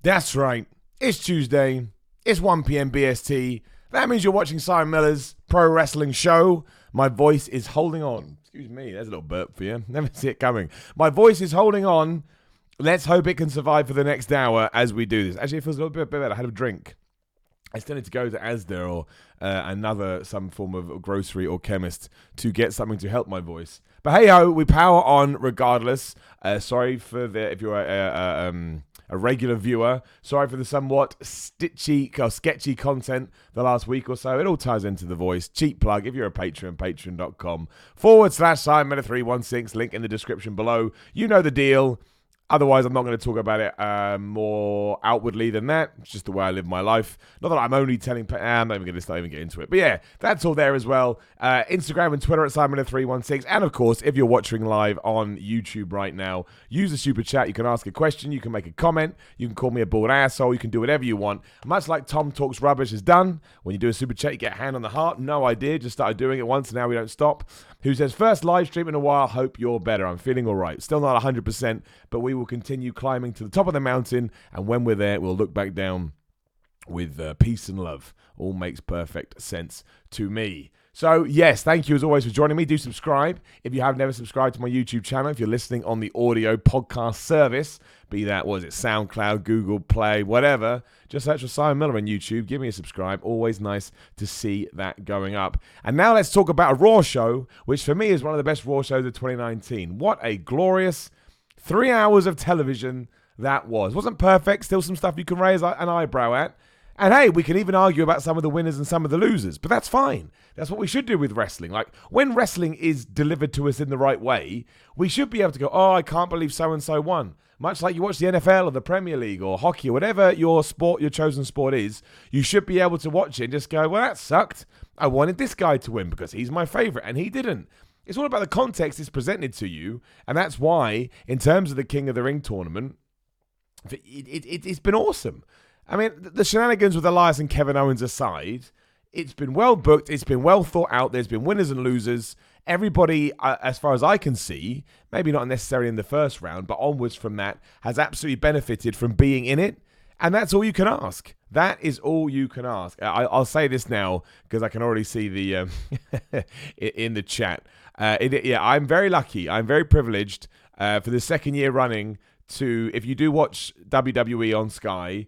That's right. It's Tuesday. It's 1 p.m. BST. That means you're watching Simon Miller's Pro Wrestling Show. My voice is holding on. Excuse me, there's a little burp for you. Never see it coming. My voice is holding on. Let's hope it can survive for the next hour as we do this. Actually, it feels a little bit better. I had a drink. I still need to go to Asda or some form of grocery or chemist to get something to help my voice. But hey-ho, we power on regardless. Sorry for if you're a regular viewer. Sorry for the somewhat sketchy content the last week or so. It all ties into the voice. Cheap plug. If you're a patron, patreon.com/SimonMiller316. Link in the description below. You know the deal. Otherwise, I'm not going to talk about it more outwardly than that. It's just the way I live my life. Not that I'm only telling... I'm not even going to get into it. But yeah, that's all there as well. Instagram and Twitter at SimonMiller316. And of course, if you're watching live on YouTube right now, use the super chat. You can ask a question. You can make a comment. You can call me a bald asshole. You can do whatever you want. Much like Tom Talks Rubbish has done. When you do a super chat, you get a hand on the heart. No idea. Just started doing it once and now we don't stop. Who says, first live stream in a while. Hope you're better. I'm feeling all right. Still not 100%, but we will continue climbing to the top of the mountain, and when we're there, we'll look back down with peace and love. All makes perfect sense to me. So, yes, thank you as always for joining me. Do subscribe if you have never subscribed to my YouTube channel. If you're listening on the audio podcast service, be that, SoundCloud, Google Play, whatever, just search for Simon Miller on YouTube. Give me a subscribe. Always nice to see that going up. And now let's talk about a Raw show, which for me is one of the best Raw shows of 2019. What a glorious 3 hours of television that was. Wasn't perfect. Still some stuff you can raise an eyebrow at. And hey, we can even argue about some of the winners and some of the losers, but that's fine. That's what we should do with wrestling. Like, when wrestling is delivered to us in the right way, we should be able to go, oh, I can't believe so-and-so won. Much like you watch the NFL or the Premier League or hockey or whatever your chosen sport is, you should be able to watch it and just go, well, that sucked. I wanted this guy to win because he's my favorite, and he didn't. It's all about the context it's presented to you, and that's why, in terms of the King of the Ring tournament, it's been awesome. I mean, the shenanigans with Elias and Kevin Owens aside, it's been well booked, it's been well thought out, there's been winners and losers. Everybody, as far as I can see, maybe not necessarily in the first round, but onwards from that, has absolutely benefited from being in it, and that's all you can ask. That is all you can ask. I'll say this now, because I can already see the in the chat. I'm very lucky, I'm very privileged for the second year running to, if you do watch WWE on Sky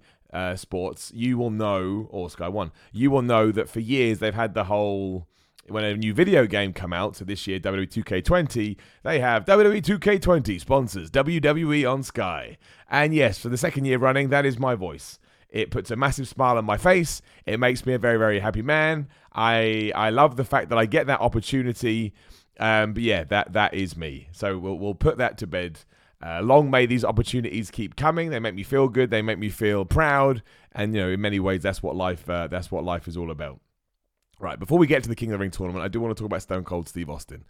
Sports, you will know, or Sky One, you will know that for years they've had the whole, when a new video game come out, so this year WWE 2K20, they have WWE 2K20 sponsors WWE on Sky. And yes, for the second year running, that is my voice. It puts a massive smile on my face. It makes me a very, very happy man. I love the fact that I get that opportunity. But yeah, that is me. So we'll put that to bed. Long may these opportunities keep coming. They make me feel good. They make me feel proud. And in many ways, that's what life is all about. Right. Before we get to the King of the Ring tournament, I do want to talk about Stone Cold Steve Austin.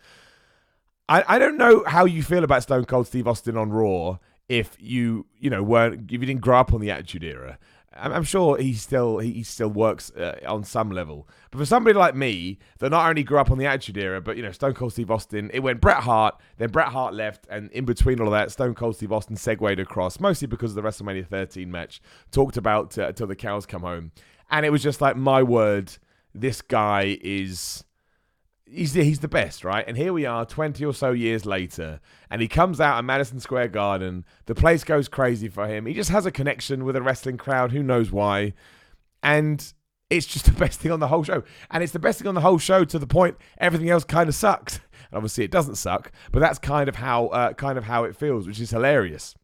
I don't know how you feel about Stone Cold Steve Austin on Raw if you didn't grow up on the Attitude Era. I'm sure he still works on some level. But for somebody like me that not only grew up on the Attitude Era, but Stone Cold Steve Austin, it went Bret Hart, then Bret Hart left, and in between all of that, Stone Cold Steve Austin segued across, mostly because of the WrestleMania 13 match, talked about Till the Cows Come Home. And it was just like, my word, this guy is... He's the best, right? And here we are 20 or so years later, and he comes out at Madison Square Garden. The place goes crazy for him. He just has a connection with a wrestling crowd. Who knows why? And it's just the best thing on the whole show. And it's the best thing on the whole show to the point everything else kind of sucks. And obviously it doesn't suck, but that's kind of how it feels, which is hilarious.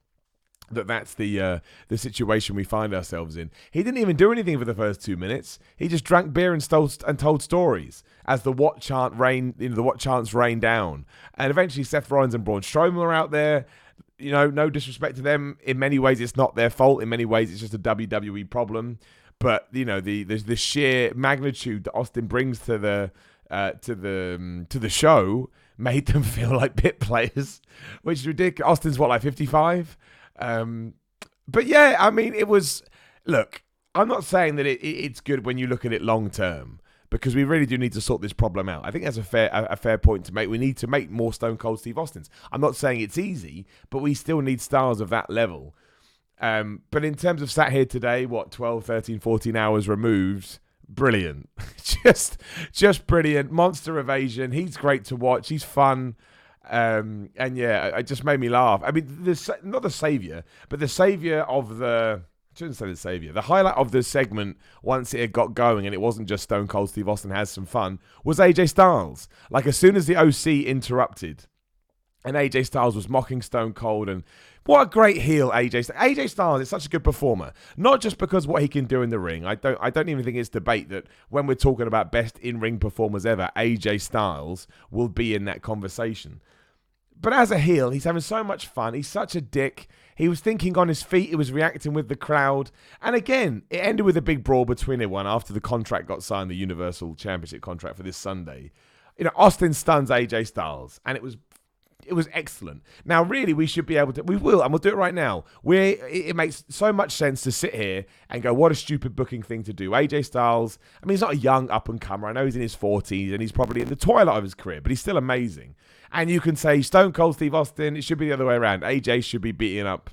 That's the situation we find ourselves in. He didn't even do anything for the first 2 minutes. He just drank beer and told stories as the what chant rained, the what chants rained down. And eventually Seth Rollins and Braun Strowman were out there. No disrespect to them. In many ways, it's not their fault. In many ways, it's just a WWE problem. But the sheer magnitude that Austin brings to the show made them feel like pit players, which is ridiculous. Austin's what, like 55? But yeah, I mean, it was, look, I'm not saying that it's good when you look at it long term, because we really do need to sort this problem out. I think that's a fair point to make. We need to make more Stone Cold Steve Austins. I'm not saying it's easy, but we still need stars of that level. But in terms of sat here today, 12, 13, 14 hours removed, brilliant. just brilliant. Monster evasion. He's great to watch. He's fun. And yeah, it just made me laugh. I mean, not the savior, but the savior of the... I shouldn't say the savior. The highlight of the segment, once it had got going and it wasn't just Stone Cold Steve Austin has some fun, was AJ Styles. Like, as soon as the OC interrupted and AJ Styles was mocking Stone Cold, and what a great heel AJ Styles is such a good performer. Not just because what he can do in the ring. I don't even think it's debate that when we're talking about best in-ring performers ever, AJ Styles will be in that conversation. But as a heel, he's having so much fun. He's such a dick. He was thinking on his feet. He was reacting with the crowd. And again, it ended with a big brawl between everyone after the contract got signed, the Universal Championship contract for this Sunday. You know, Austin stuns AJ Styles, and it was excellent. Now, really, we should be able to... We will, and we'll do it right now. It makes so much sense to sit here and go, what a stupid booking thing to do. AJ Styles, I mean, he's not a young up-and-comer. I know he's in his 40s, and he's probably in the twilight of his career, but he's still amazing. And you can say, Stone Cold Steve Austin, it should be the other way around. AJ should be beating up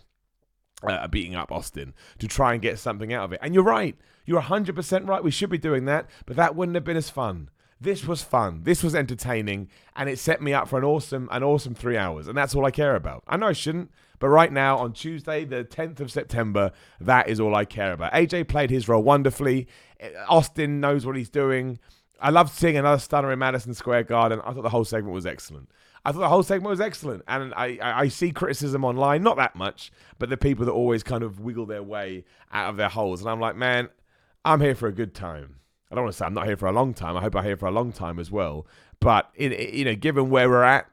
Austin to try and get something out of it. And you're right. You're 100% right. We should be doing that, but that wouldn't have been as fun. This was fun. This was entertaining, and it set me up for an awesome 3 hours, and that's all I care about. I know I shouldn't, but right now, on Tuesday, the 10th of September, that is all I care about. AJ played his role wonderfully. Austin knows what he's doing. I loved seeing another stunner in Madison Square Garden. I thought the whole segment was excellent. And I see criticism online, not that much, but the people that always kind of wiggle their way out of their holes. And I'm like, man, I'm here for a good time. I don't want to say I'm not here for a long time. I hope I'm here for a long time as well. But, given where we're at,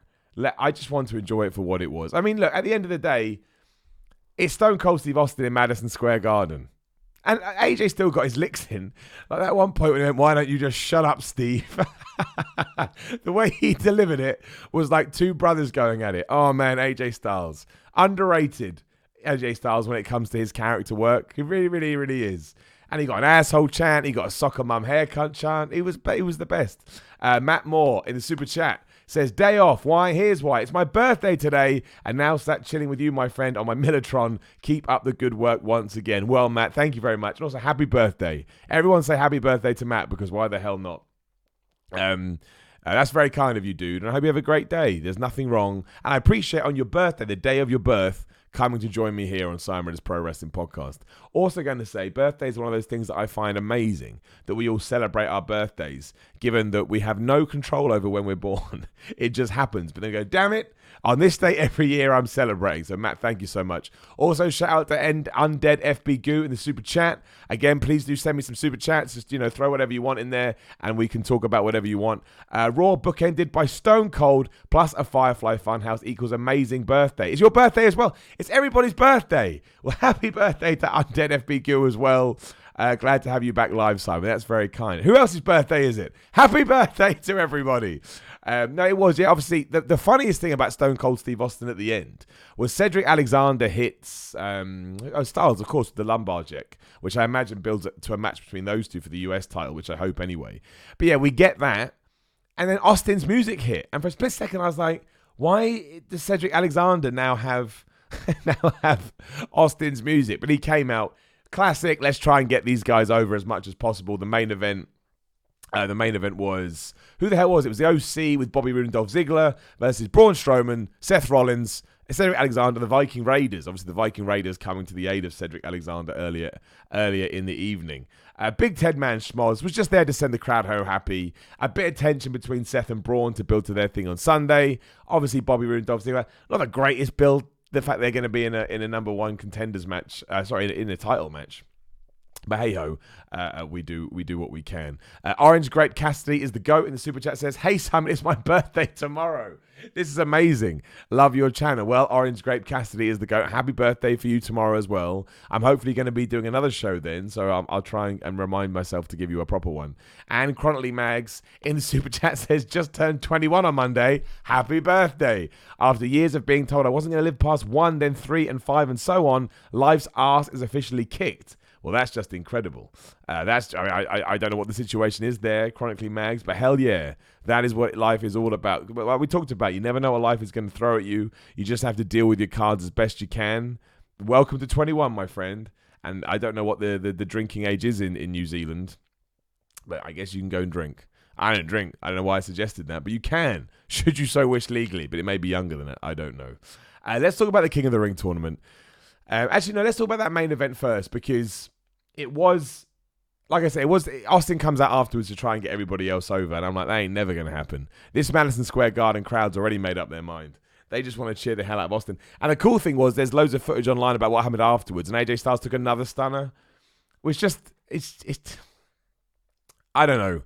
I just want to enjoy it for what it was. I mean, look, at the end of the day, it's Stone Cold Steve Austin in Madison Square Garden. And AJ still got his licks in. Like that one point when he went, why don't you just shut up, Steve? The way he delivered it was like two brothers going at it. Oh, man, AJ Styles. Underrated AJ Styles when it comes to his character work. He really, really, really is. And he got an asshole chant. He got a soccer mum haircut chant. He was the best. Matt Moore in the super chat says, day off. Why? Here's why. It's my birthday today, and now sat chilling with you, my friend, on my Millitron. Keep up the good work once again. Well, Matt, thank you very much. And also, happy birthday. Everyone say happy birthday to Matt, because why the hell not? That's very kind of you, dude, and I hope you have a great day. There's nothing wrong. And I appreciate on your birthday, the day of your birth, coming to join me here on Simon Redd's Pro Wrestling Podcast. Also going to say, birthday is one of those things that I find amazing, that we all celebrate our birthdays, given that we have no control over when we're born. It just happens. But then go, damn it, on this day every year I'm celebrating. So Matt, thank you so much. Also, shout out to Undead FB Goo in the super chat. Again, please do send me some super chats. Just, throw whatever you want in there and we can talk about whatever you want. Raw bookended by Stone Cold plus a Firefly Funhouse equals amazing birthday. It's your birthday as well. It's everybody's birthday. Well, happy birthday to Undead FB Goo as well. Glad to have you back live, Simon. That's very kind. Who else's birthday is it? Happy birthday to everybody. No, it was. Yeah, obviously, the funniest thing about Stone Cold Steve Austin at the end was Cedric Alexander hits Styles, of course, with the lumbar jack, which I imagine builds to a match between those two for the US title, which I hope anyway. But yeah, we get that. And then Austin's music hit. And for a split second, I was like, why does Cedric Alexander now have Austin's music? But he came out. Classic, let's try and get these guys over as much as possible. The main event was, who the hell was it? It was the OC with Bobby Roode and Dolph Ziggler versus Braun Strowman, Seth Rollins, Cedric Alexander, the Viking Raiders. Obviously, the Viking Raiders coming to the aid of Cedric Alexander earlier in the evening. Big Ted Man Schmoz was just there to send the crowd home happy. A bit of tension between Seth and Braun to build to their thing on Sunday. Obviously, Bobby Roode and Dolph Ziggler, not the greatest build. The fact they're going to be in a number one contenders match, in a title match. But hey ho, we do what we can. Orange Grape Cassidy is the GOAT in the super chat. Says, hey Simon, it's my birthday tomorrow. This is amazing. Love your channel. Well, Orange Grape Cassidy is the GOAT. Happy birthday for you tomorrow as well. I'm hopefully going to be doing another show then, so I'll try and remind myself to give you a proper one. And Chronically Mags in the super chat says, just turned 21 on Monday. Happy birthday. After years of being told I wasn't going to live past 1, then 3 and 5 and so on, life's ass is officially kicked. Well, that's just incredible. I don't know what the situation is there, Chronically Mags, but hell yeah, that is what life is all about. Like we talked about, you never know what life is going to throw at you. You just have to deal with your cards as best you can. welcome to 21, my friend. And I don't know what the drinking age is in New Zealand, but I guess you can go and drink. I don't drink. I don't know why I suggested that, but you can, should you so wish legally, but it may be younger than that. I don't know. Let's talk about the King of the Ring tournament. Actually, no, let's talk about that main event first, because it was, like I said, Austin comes out afterwards to try and get everybody else over, and I'm like, that ain't never going to happen. This Madison Square Garden crowd's already made up their mind. They just want to cheer the hell out of Austin. And the cool thing was, there's loads of footage online about what happened afterwards, and AJ Styles took another stunner, which just, it's I don't know.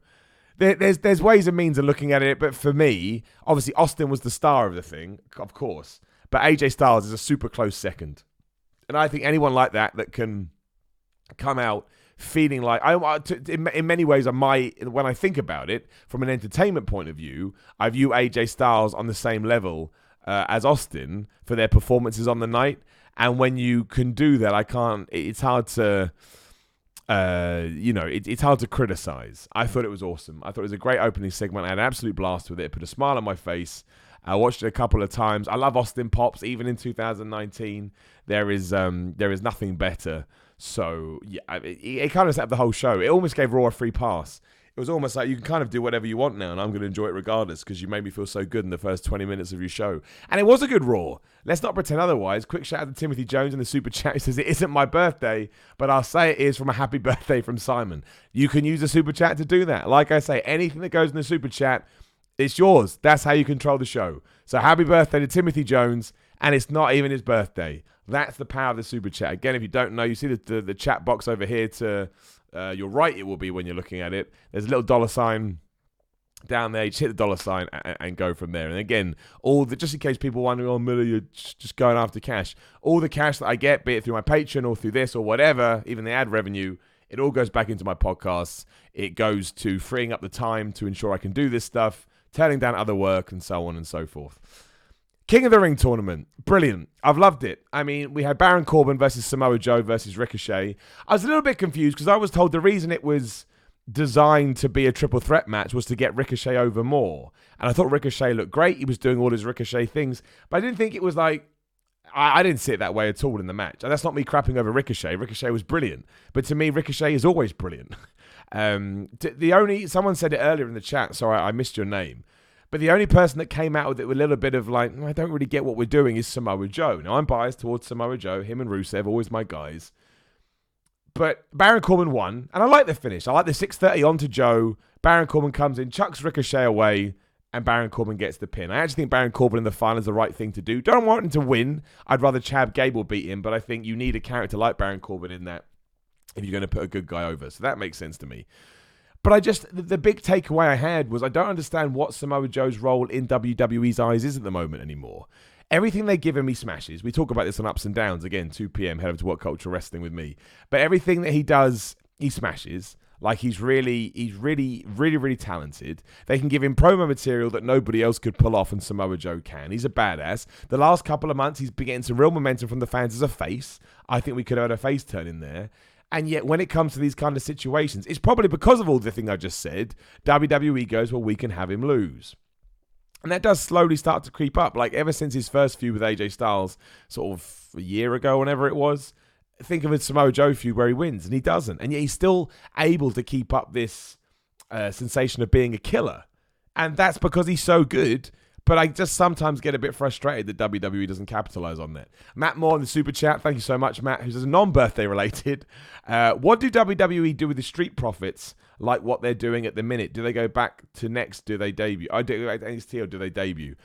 There's ways and means of looking at it, but for me, obviously Austin was the star of the thing, of course, but AJ Styles is a super close second. And I think anyone like that can come out feeling like, in many ways, when I think about it, from an entertainment point of view, I view AJ Styles on the same level as Austin for their performances on the night. And when you can do that, it's hard to... it's hard to criticize. I thought it was awesome. I thought it was a great opening segment. I had an absolute blast with it. It put a smile on my face. I watched it a couple of times. I love Austin Pops. Even in 2019, there is nothing better. So yeah, it kind of set up the whole show. It almost gave Raw a free pass. It was almost like, you can kind of do whatever you want now, and I'm going to enjoy it regardless, because you made me feel so good in the first 20 minutes of your show. And it was a good Raw. Let's not pretend otherwise. Quick shout out to Timothy Jones in the super chat. He says, it isn't my birthday, but I'll say it is from a happy birthday from Simon. You can use the super chat to do that. Like I say, anything that goes in the super chat, it's yours. That's how you control the show. So happy birthday to Timothy Jones, and it's not even his birthday. That's the power of the super chat. Again, if you don't know, you see the chat box over here to your right, it will be when you're looking at it. There's a little dollar sign down there. You just hit the dollar sign and go from there. And again, just in case people wondering, oh, Miller, you're just going after cash. All the cash that I get, be it through my Patreon or through this or whatever, even the ad revenue, it all goes back into my podcasts. It goes to freeing up the time to ensure I can do this stuff, turning down other work, and so on and so forth. King of the Ring tournament. Brilliant. I've loved it. I mean, we had Baron Corbin versus Samoa Joe versus Ricochet. I was a little bit confused because I was told the reason it was designed to be a triple threat match was to get Ricochet over more. And I thought Ricochet looked great. He was doing all his Ricochet things. But I didn't think it was like... I didn't see it that way at all in the match. And that's not me crapping over Ricochet. Ricochet was brilliant. But to me, Ricochet is always brilliant. Someone said it earlier in the chat, so I missed your name. But the only person that came out with it with a little bit of like, I don't really get what we're doing, is Samoa Joe. Now, I'm biased towards Samoa Joe. Him and Rusev, always my guys. But Baron Corbin won, and I like the finish. I like the 630 onto Joe. Baron Corbin comes in, chucks Ricochet away, and Baron Corbin gets the pin. I actually think Baron Corbin in the final is the right thing to do. Don't want him to win. I'd rather Chad Gable beat him, but I think you need a character like Baron Corbin in that if you're going to put a good guy over. So that makes sense to me. But the big takeaway I had was I don't understand what Samoa Joe's role in WWE's eyes is at the moment anymore. Everything they give him, he smashes. We talk about this on Ups and Downs. Again, 2 p.m. Head over to What Culture Wrestling with me. But everything that he does, he smashes. Like he's really talented. They can give him promo material that nobody else could pull off, and Samoa Joe can. He's a badass. The last couple of months, he's been getting some real momentum from the fans as a face. I think we could have had a face turn in there. And yet, when it comes to these kind of situations, it's probably because of all the thing I just said, WWE goes, well, we can have him lose. And that does slowly start to creep up. Like, ever since his first feud with AJ Styles, sort of a year ago, whenever it was, think of a Samoa Joe feud where he wins, and he doesn't. And yet, he's still able to keep up this sensation of being a killer. And that's because he's so good. But I just sometimes get a bit frustrated that WWE doesn't capitalize on that. Matt Moore in the super chat. Thank you so much, Matt, who's non-birthday related. What do WWE do with the Street Profits like what they're doing at the minute? Do they go back to next? Do they debut? I do NXT, or do they debut?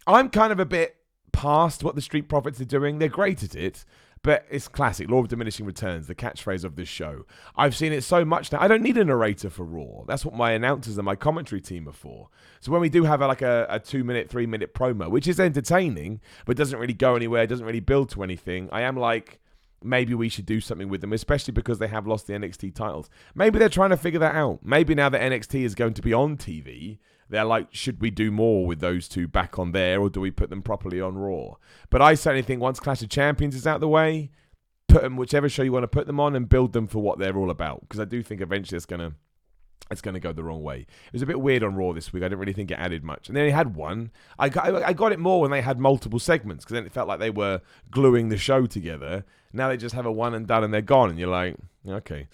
I'm kind of a bit past what the Street Profits are doing. They're great at it. But it's classic, law of diminishing returns, the catchphrase of this show. I've seen it so much now. I don't need a narrator for Raw. That's what my announcers and my commentary team are for. So when we do have a 2-minute, 3-minute promo, which is entertaining, but doesn't really go anywhere, doesn't really build to anything, I am like, maybe we should do something with them, especially because they have lost the NXT titles. Maybe they're trying to figure that out. Maybe now that NXT is going to be on TV, they're like, should we do more with those two back on there, or do we put them properly on Raw? But I certainly think once Clash of Champions is out the way, put them whichever show you want to put them on and build them for what they're all about. Because I do think eventually it's going to it's going to go the wrong way. It was a bit weird on Raw this week. I didn't really think it added much. And then they had one. I got it more when they had multiple segments, because then it felt like they were gluing the show together. Now they just have a one and done and they're gone. And you're like, okay.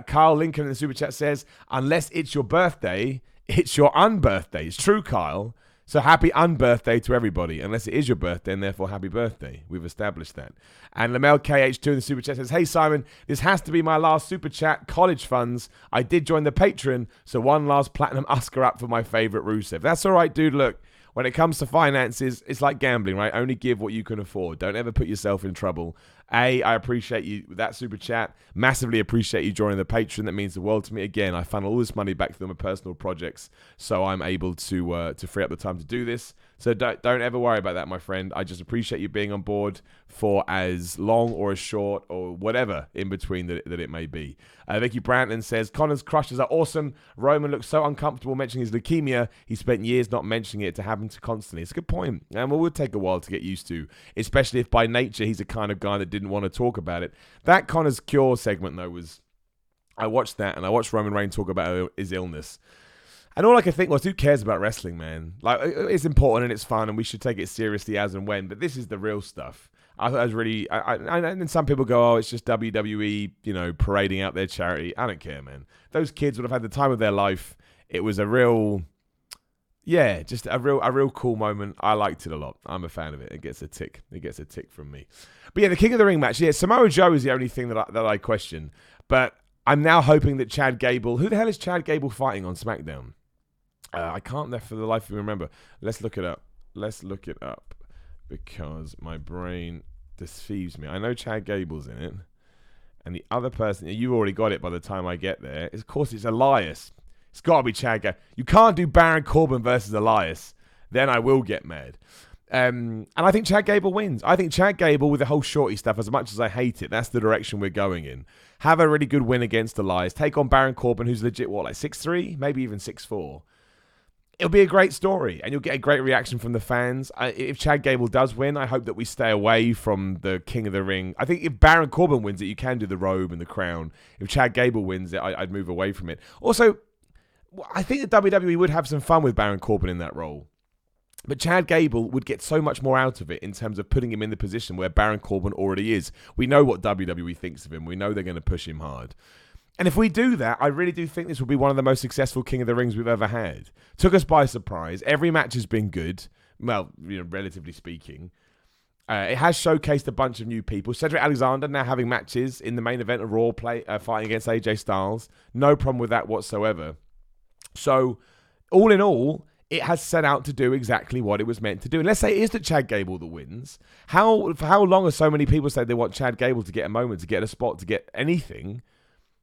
Kyle Lincoln in the Super Chat says, unless it's your birthday, it's your unbirthday. It's true, Kyle. So happy unbirthday to everybody, unless it is your birthday, and therefore happy birthday. We've established that. And Lamel KH2 in the Super Chat says, hey Simon, this has to be my last Super Chat, college funds. I did join the Patreon, so one last platinum Oscar up for my favorite Rusev. That's all right, dude. Look, when it comes to finances, it's like gambling, right? Only give what you can afford. Don't ever put yourself in trouble. I appreciate you with that Super Chat. Massively appreciate you joining the Patreon. That means the world to me. Again, I funnel all this money back to my personal projects, so I'm able to free up the time to do this. So don't ever worry about that, my friend. I just appreciate you being on board for as long or as short or whatever in between that it may be. Vicky Branton says, Connor's crushes are awesome. Roman looks so uncomfortable mentioning his leukemia. He spent years not mentioning it to happen to constantly. It's a good point. And it would take a while to get used to, especially if by nature he's the kind of guy that didn't want to talk about it. That Connor's Cure segment, though, was... I watched that, and I watched Roman Reigns talk about his illness. And all I could think was, who cares about wrestling, man? Like, it's important and it's fun, and we should take it seriously as and when. But this is the real stuff. I thought it was really... and then some people go, oh, it's just WWE, parading out their charity. I don't care, man. Those kids would have had the time of their life. It was a real... Yeah, just a real cool moment. I liked it a lot. I'm a fan of it. It gets a tick. It gets a tick from me. But yeah, the King of the Ring match. Yeah, Samoa Joe is the only thing that I question. But I'm now hoping that Chad Gable... Who the hell is Chad Gable fighting on SmackDown? I can't for the life of me remember. Let's look it up. Because my brain deceives me. I know Chad Gable's in it. And the other person... You already got it by the time I get there. Of course, it's Elias. It's got to be Chad Gable. You can't do Baron Corbin versus Elias. Then I will get mad. And I think Chad Gable wins. I think Chad Gable, with the whole shorty stuff, as much as I hate it, that's the direction we're going in. Have a really good win against Elias. Take on Baron Corbin, who's legit, like 6'3"? Maybe even 6'4". It'll be a great story, and you'll get a great reaction from the fans. If Chad Gable does win, I hope that we stay away from the King of the Ring. I think if Baron Corbin wins it, you can do the robe and the crown. If Chad Gable wins it, I'd move away from it. Also, I think the WWE would have some fun with Baron Corbin in that role. But Chad Gable would get so much more out of it in terms of putting him in the position where Baron Corbin already is. We know what WWE thinks of him. We know they're going to push him hard. And if we do that, I really do think this will be one of the most successful King of the Rings we've ever had. Took us by surprise. Every match has been good. Well, relatively speaking. It has showcased a bunch of new people. Cedric Alexander now having matches in the main event of Raw fighting against AJ Styles. No problem with that whatsoever. So, all in all, it has set out to do exactly what it was meant to do. And let's say it is that Chad Gable that wins. For how long have so many people said they want Chad Gable to get a moment, to get a spot, to get anything?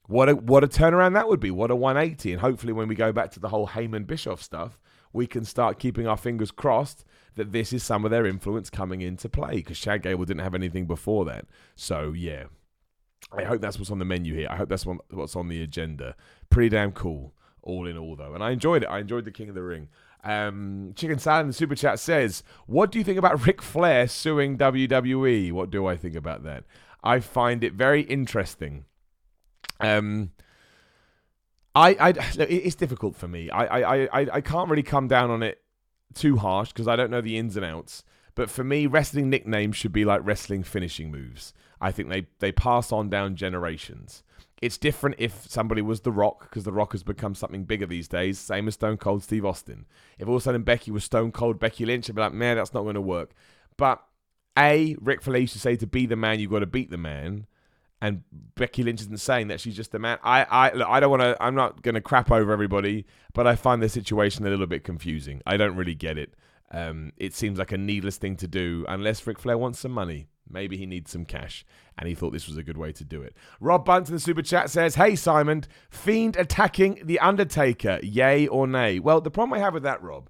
What a turnaround that would be. What a 180. And hopefully when we go back to the whole Heyman-Bischoff stuff, we can start keeping our fingers crossed that this is some of their influence coming into play, because Chad Gable didn't have anything before that. So, yeah. I hope that's what's on the menu here. I hope that's what's on the agenda. Pretty damn cool, all in all, though. And I enjoyed it. I enjoyed the King of the Ring. Chicken Salad in the Super Chat says, what do you think about Ric Flair suing WWE? What do I think about that? I find it very interesting. It's difficult for me. I can't really come down on it too harsh because I don't know the ins and outs. But for me, wrestling nicknames should be like wrestling finishing moves. I think they pass on down generations. It's different if somebody was The Rock, because The Rock has become something bigger these days, same as Stone Cold Steve Austin. If all of a sudden Becky was Stone Cold Becky Lynch, I'd be like, man, that's not going to work. But Ric Flair used to say, to be the man, you've got to beat the man. And Becky Lynch isn't saying that, she's just a man. I'm not going to crap over everybody, but I find the situation a little bit confusing. I don't really get it. It seems like a needless thing to do unless Ric Flair wants some money. Maybe he needs some cash, and he thought this was a good way to do it. Rob Bunt in the Super Chat says, hey, Simon, Fiend attacking The Undertaker, yay or nay? Well, the problem I have with that, Rob,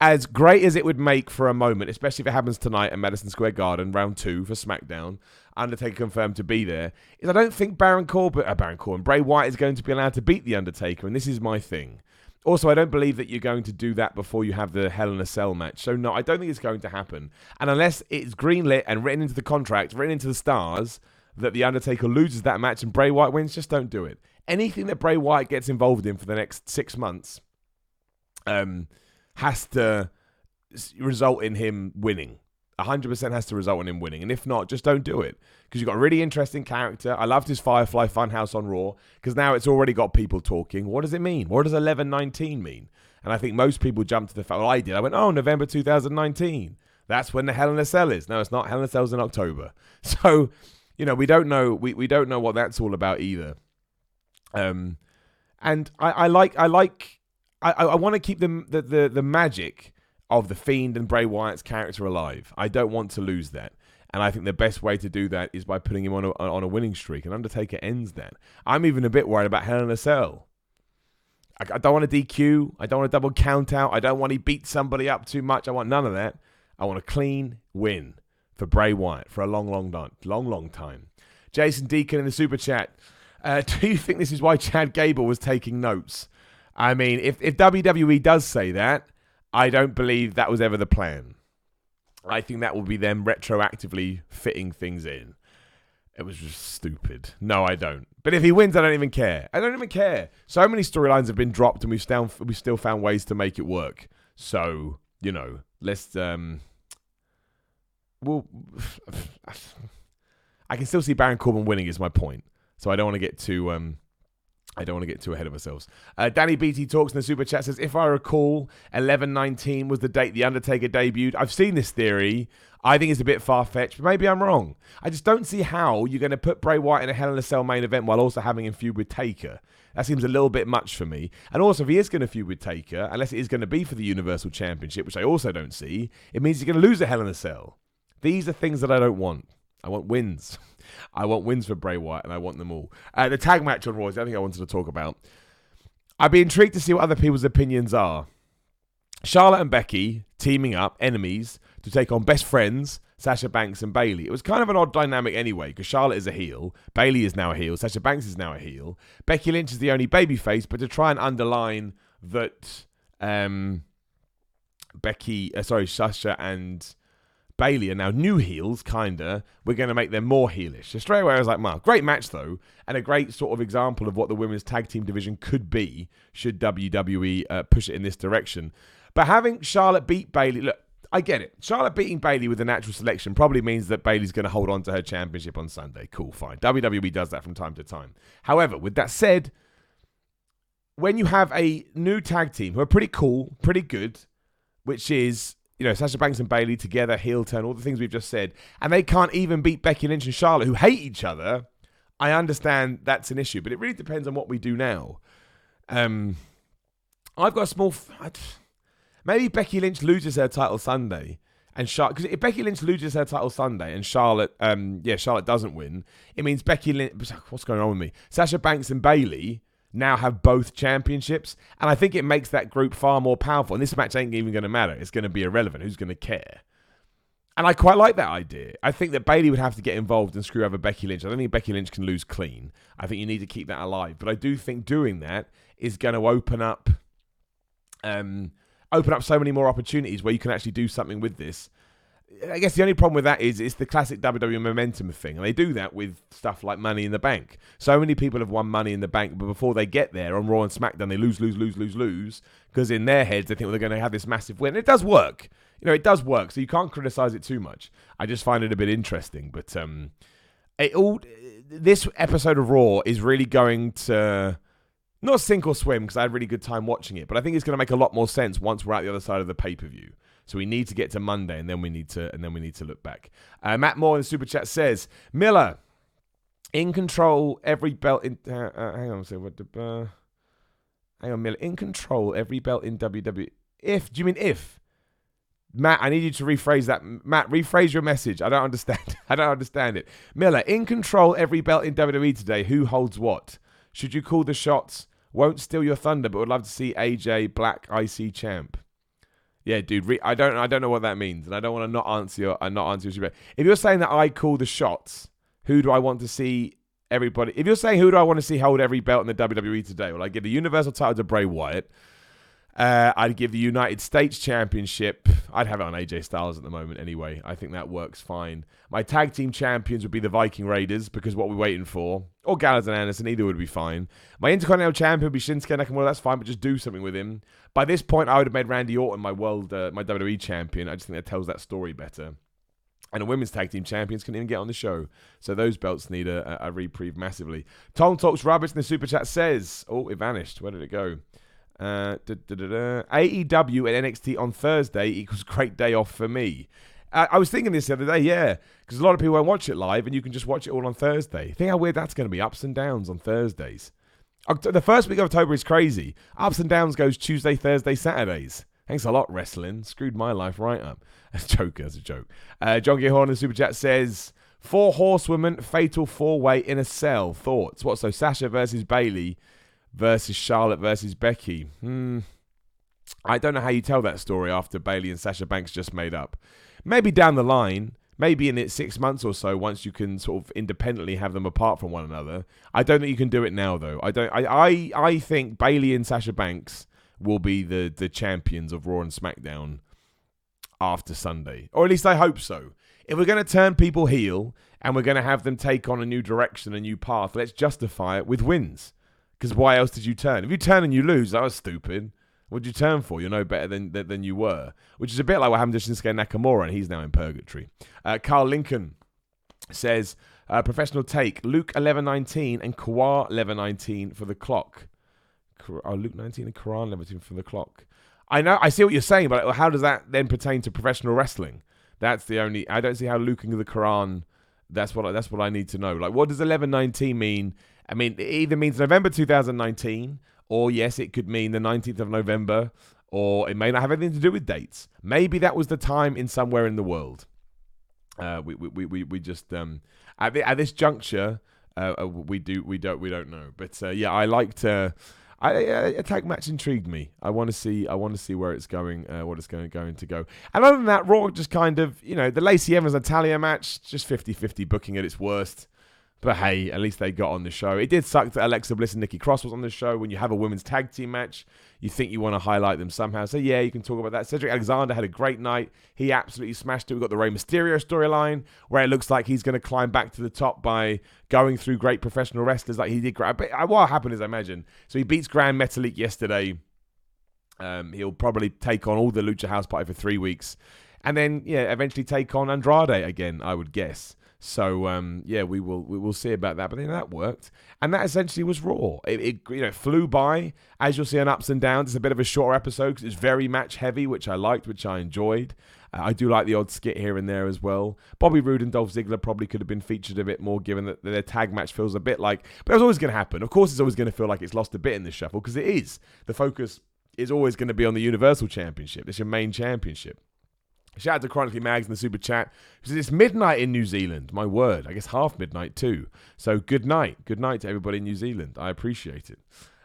as great as it would make for a moment, especially if it happens tonight at Madison Square Garden, round 2 for SmackDown, Undertaker confirmed to be there, is I don't think Bray Wyatt is going to be allowed to beat The Undertaker, and this is my thing. Also, I don't believe that you're going to do that before you have the Hell in a Cell match. So, no, I don't think it's going to happen. And unless it's greenlit and written into the contract, written into the stars, that The Undertaker loses that match and Bray Wyatt wins, just don't do it. anything that Bray Wyatt gets involved in for the next 6 months has to result in him winning. 100% has to result in him winning. And if not, just don't do it. Because you've got a really interesting character. I loved his Firefly Funhouse on Raw. Because now it's already got people talking. What does it mean? What does 11/19 mean? And I think most people jumped to the fact, well, I did. I went, oh, November 2019. That's when the Hell in a Cell is. No, it's not. Hell in a Cell's in October. So, we don't know. We don't know what that's all about either. And I want to keep the magic of the Fiend and Bray Wyatt's character alive. I don't want to lose that. And I think the best way to do that is by putting him on a winning streak. And Undertaker ends that. I'm even a bit worried about Hell in a Cell. I don't want a DQ. I don't want a double count out. I don't want he beat somebody up too much. I want none of that. I want a clean win for Bray Wyatt for a long time. Jason Deacon in the super chat. Do you think this is why Chad Gable was taking notes? I mean, if WWE does say that, I don't believe that was ever the plan. I think that will be them retroactively fitting things in. It was just stupid. No, I don't. But if he wins, I don't even care. I don't even care. So many storylines have been dropped, and we've still found ways to make it work. So, let's I can still see Baron Corbin winning is my point. So I don't want to get too ahead of ourselves. Danny BT Talks in the super chat says, if I recall, 11/19 was the date The Undertaker debuted. I've seen this theory. I think it's a bit far-fetched, but maybe I'm wrong. I just don't see how you're going to put Bray Wyatt in a Hell in a Cell main event while also having him feud with Taker. That seems a little bit much for me. And also, if he is going to feud with Taker, unless it is going to be for the Universal Championship, which I also don't see, it means he's going to lose a Hell in a Cell. These are things that I don't want. I want wins. I want wins for Bray Wyatt, and I want them all. The tag match on Raw is the other thing I wanted to talk about. I'd be intrigued to see what other people's opinions are. Charlotte and Becky teaming up, enemies, to take on best friends, Sasha Banks and Bayley. It was kind of an odd dynamic anyway, because Charlotte is a heel, Bayley is now a heel, Sasha Banks is now a heel. Becky Lynch is the only babyface, but to try and underline that Sasha and Bayley are now new heels, kinda. We're going to make them more heelish. So straight away I was like, man, great match though, and a great sort of example of what the women's tag team division could be should WWE push it in this direction. But having Charlotte beat Bayley, look, I get it. Charlotte beating Bayley with a natural selection probably means that Bayley's going to hold on to her championship on Sunday. Cool, fine. WWE does that from time to time. However, with that said, when you have a new tag team who are pretty cool, pretty good, which is, Sasha Banks and Bayley together, heel turn, all the things we've just said, and they can't even beat Becky Lynch and Charlotte, who hate each other, I understand that's an issue, but it really depends on what we do now. I've got a small... Maybe Becky Lynch loses her title Sunday, and Charlotte... Because if Becky Lynch loses her title Sunday and Charlotte doesn't win, it means Becky Lynch... What's going on with me? Sasha Banks and Bayley now have both championships, and I think it makes that group far more powerful. And this match ain't even going to matter. It's going to be irrelevant. Who's going to care? And I quite like that idea. I think that Bayley would have to get involved and screw over Becky Lynch. I don't think Becky Lynch can lose clean. I think you need to keep that alive. But I do think doing that is going to open up so many more opportunities where you can actually do something with this. I guess the only problem with that is it's the classic WWE momentum thing. And they do that with stuff like Money in the Bank. So many people have won Money in the Bank, but before they get there on Raw and SmackDown, they lose. Because in their heads, they think they're going to have this massive win. And it does work. It does work. So you can't criticize it too much. I just find it a bit interesting. But this episode of Raw is really going to... not sink or swim, because I had a really good time watching it, but I think it's going to make a lot more sense once we're out the other side of the pay-per-view. So we need to get to Monday, and then we need to look back. Matt Moore in the super chat says, Miller, in control every belt in. Hang on, Miller, in control every belt in WWE. Do you mean if? Matt, I need you to rephrase that. Matt, rephrase your message. I don't understand. I don't understand it. Miller, in control every belt in WWE today. Who holds what? Should you call the shots? Won't steal your thunder, but would love to see AJ Black IC champ. Yeah, dude. I don't know what that means, and I don't want to not answer your If you're saying that I call the shots, who do I want to see? Everybody. If you're saying who do I want to see hold every belt in the WWE today, well, I give the Universal title to Bray Wyatt. I'd give the United States Championship. I'd have it on AJ Styles at the moment anyway. I think that works fine. My tag team champions would be the Viking Raiders because what we're waiting for. Or Gallows and Anderson, either would be fine. My Intercontinental Champion would be Shinsuke Nakamura. That's fine, but just do something with him. By this point, I would have made Randy Orton my WWE Champion. I just think that tells that story better. And the women's tag team champions couldn't even get on the show. So those belts need a reprieve massively. Tom Talks Rubbish in the super chat says, oh, it vanished. Where did it go? AEW and NXT on Thursday equals great day off for me. I was thinking this the other day, yeah, because a lot of people won't watch it live and you can just watch it all on Thursday. Think how weird that's going to be, ups and downs on Thursdays. The first week of October is crazy. Ups and downs goes Tuesday, Thursday, Saturdays. Thanks a lot, wrestling. Screwed my life right up. That's a joke. John Gihorn in the super chat says, 4 horsewomen, fatal 4-way in a cell. Thoughts? What, so Sasha versus Bayley versus Charlotte versus Becky. I don't know how you tell that story after Bayley and Sasha Banks just made up. Maybe down the line, maybe in 6 months or so, once you can sort of independently have them apart from one another. I don't think you can do it now, though. I think Bayley and Sasha Banks will be the champions of Raw and SmackDown after Sunday. Or at least I hope so. If we're going to turn people heel and we're going to have them take on a new direction, a new path, let's justify it with wins. Because why else did you turn? If you turn and you lose, that was stupid. What did you turn for? You're no better than you were. Which is a bit like what happened to Shinsuke Nakamura, and he's now in purgatory. Carl Lincoln says, professional take, Luke 11:19 and Kawhi 11:19 for the clock. Luke 19 and Quran 11 for the clock. I know, I see what you're saying, but how does that then pertain to professional wrestling? That's the only. I don't see how Luke and the Quran. That's what I need to know. Like, what does 11:19 mean? I mean, it either means November 2019, or yes, it could mean the 19th of November, or it may not have anything to do with dates. Maybe that was the time in somewhere in the world. We just at this juncture, we don't know. But yeah, I liked. A tag match intrigued me. I want to see where it's going, what it's going to go. And other than that, Raw just kind of, the Lacey Evans-Natalya match, just 50-50 booking at its worst. But hey, at least they got on the show. It did suck that Alexa Bliss and Nikki Cross was on the show. When you have a women's tag team match, you think you want to highlight them somehow. So yeah, you can talk about that. Cedric Alexander had a great night. He absolutely smashed it. We've got the Rey Mysterio storyline, where it looks like he's going to climb back to the top by going through great professional wrestlers like he did. But what happened is, I imagine, so he beats Grand Metalik yesterday. He'll probably take on all the Lucha House Party for 3 weeks. And then, yeah, eventually take on Andrade again, I would guess. So yeah, we will see about that. But then that worked, and that essentially was Raw. It flew by, as you'll see on ups and downs. It's a bit of a shorter episode because it's very match heavy, which I liked, which I enjoyed. I do like the odd skit here and there as well. Bobby Roode and Dolph Ziggler probably could have been featured a bit more, given that their tag match feels a bit like. But it was always going to happen. Of course, it's always going to feel like it's lost a bit in the shuffle because it is. The focus is always going to be on the Universal Championship. It's your main championship. Shout out to Chronically Mags in the super chat. Because it's midnight in New Zealand. My word. I guess half midnight too. So good night. Good night to everybody in New Zealand. I appreciate it.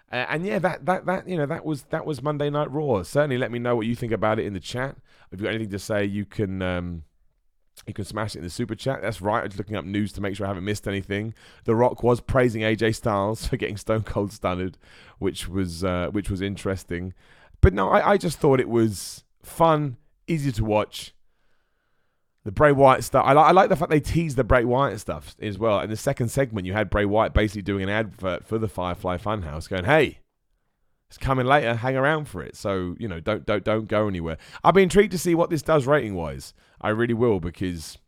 And yeah, that was Monday Night Raw. Certainly let me know what you think about it in the chat. If you've got anything to say, you can smash it in the super chat. That's right. I'm just looking up news to make sure I haven't missed anything. The Rock was praising AJ Styles for getting Stone Cold stunned, which was interesting. But no, I just thought it was fun. Easy to watch. The Bray Wyatt stuff. I like the fact they teased the Bray Wyatt stuff as well. In the second segment, you had Bray Wyatt basically doing an advert for the Firefly Funhouse, going, "Hey, it's coming later. Hang around for it." So don't go anywhere. I'll be intrigued to see what this does rating wise. I really will, because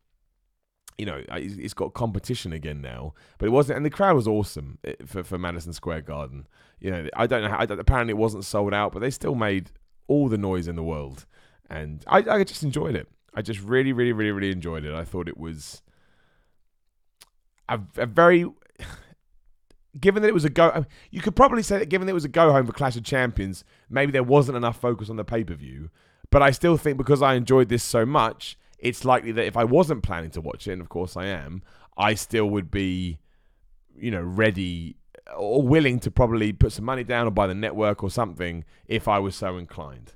it's got competition again now. But it wasn't, and the crowd was awesome for Madison Square Garden. I don't know how. Apparently, it wasn't sold out, but they still made all the noise in the world. And I just enjoyed it. I just really, really, really, really enjoyed it. I thought it was a very... Given that it was a go... You could probably say that given that it was a go-home for Clash of Champions, maybe there wasn't enough focus on the pay-per-view. But I still think because I enjoyed this so much, it's likely that if I wasn't planning to watch it, and of course I am, I still would be, ready or willing to probably put some money down or buy the network or something if I was so inclined.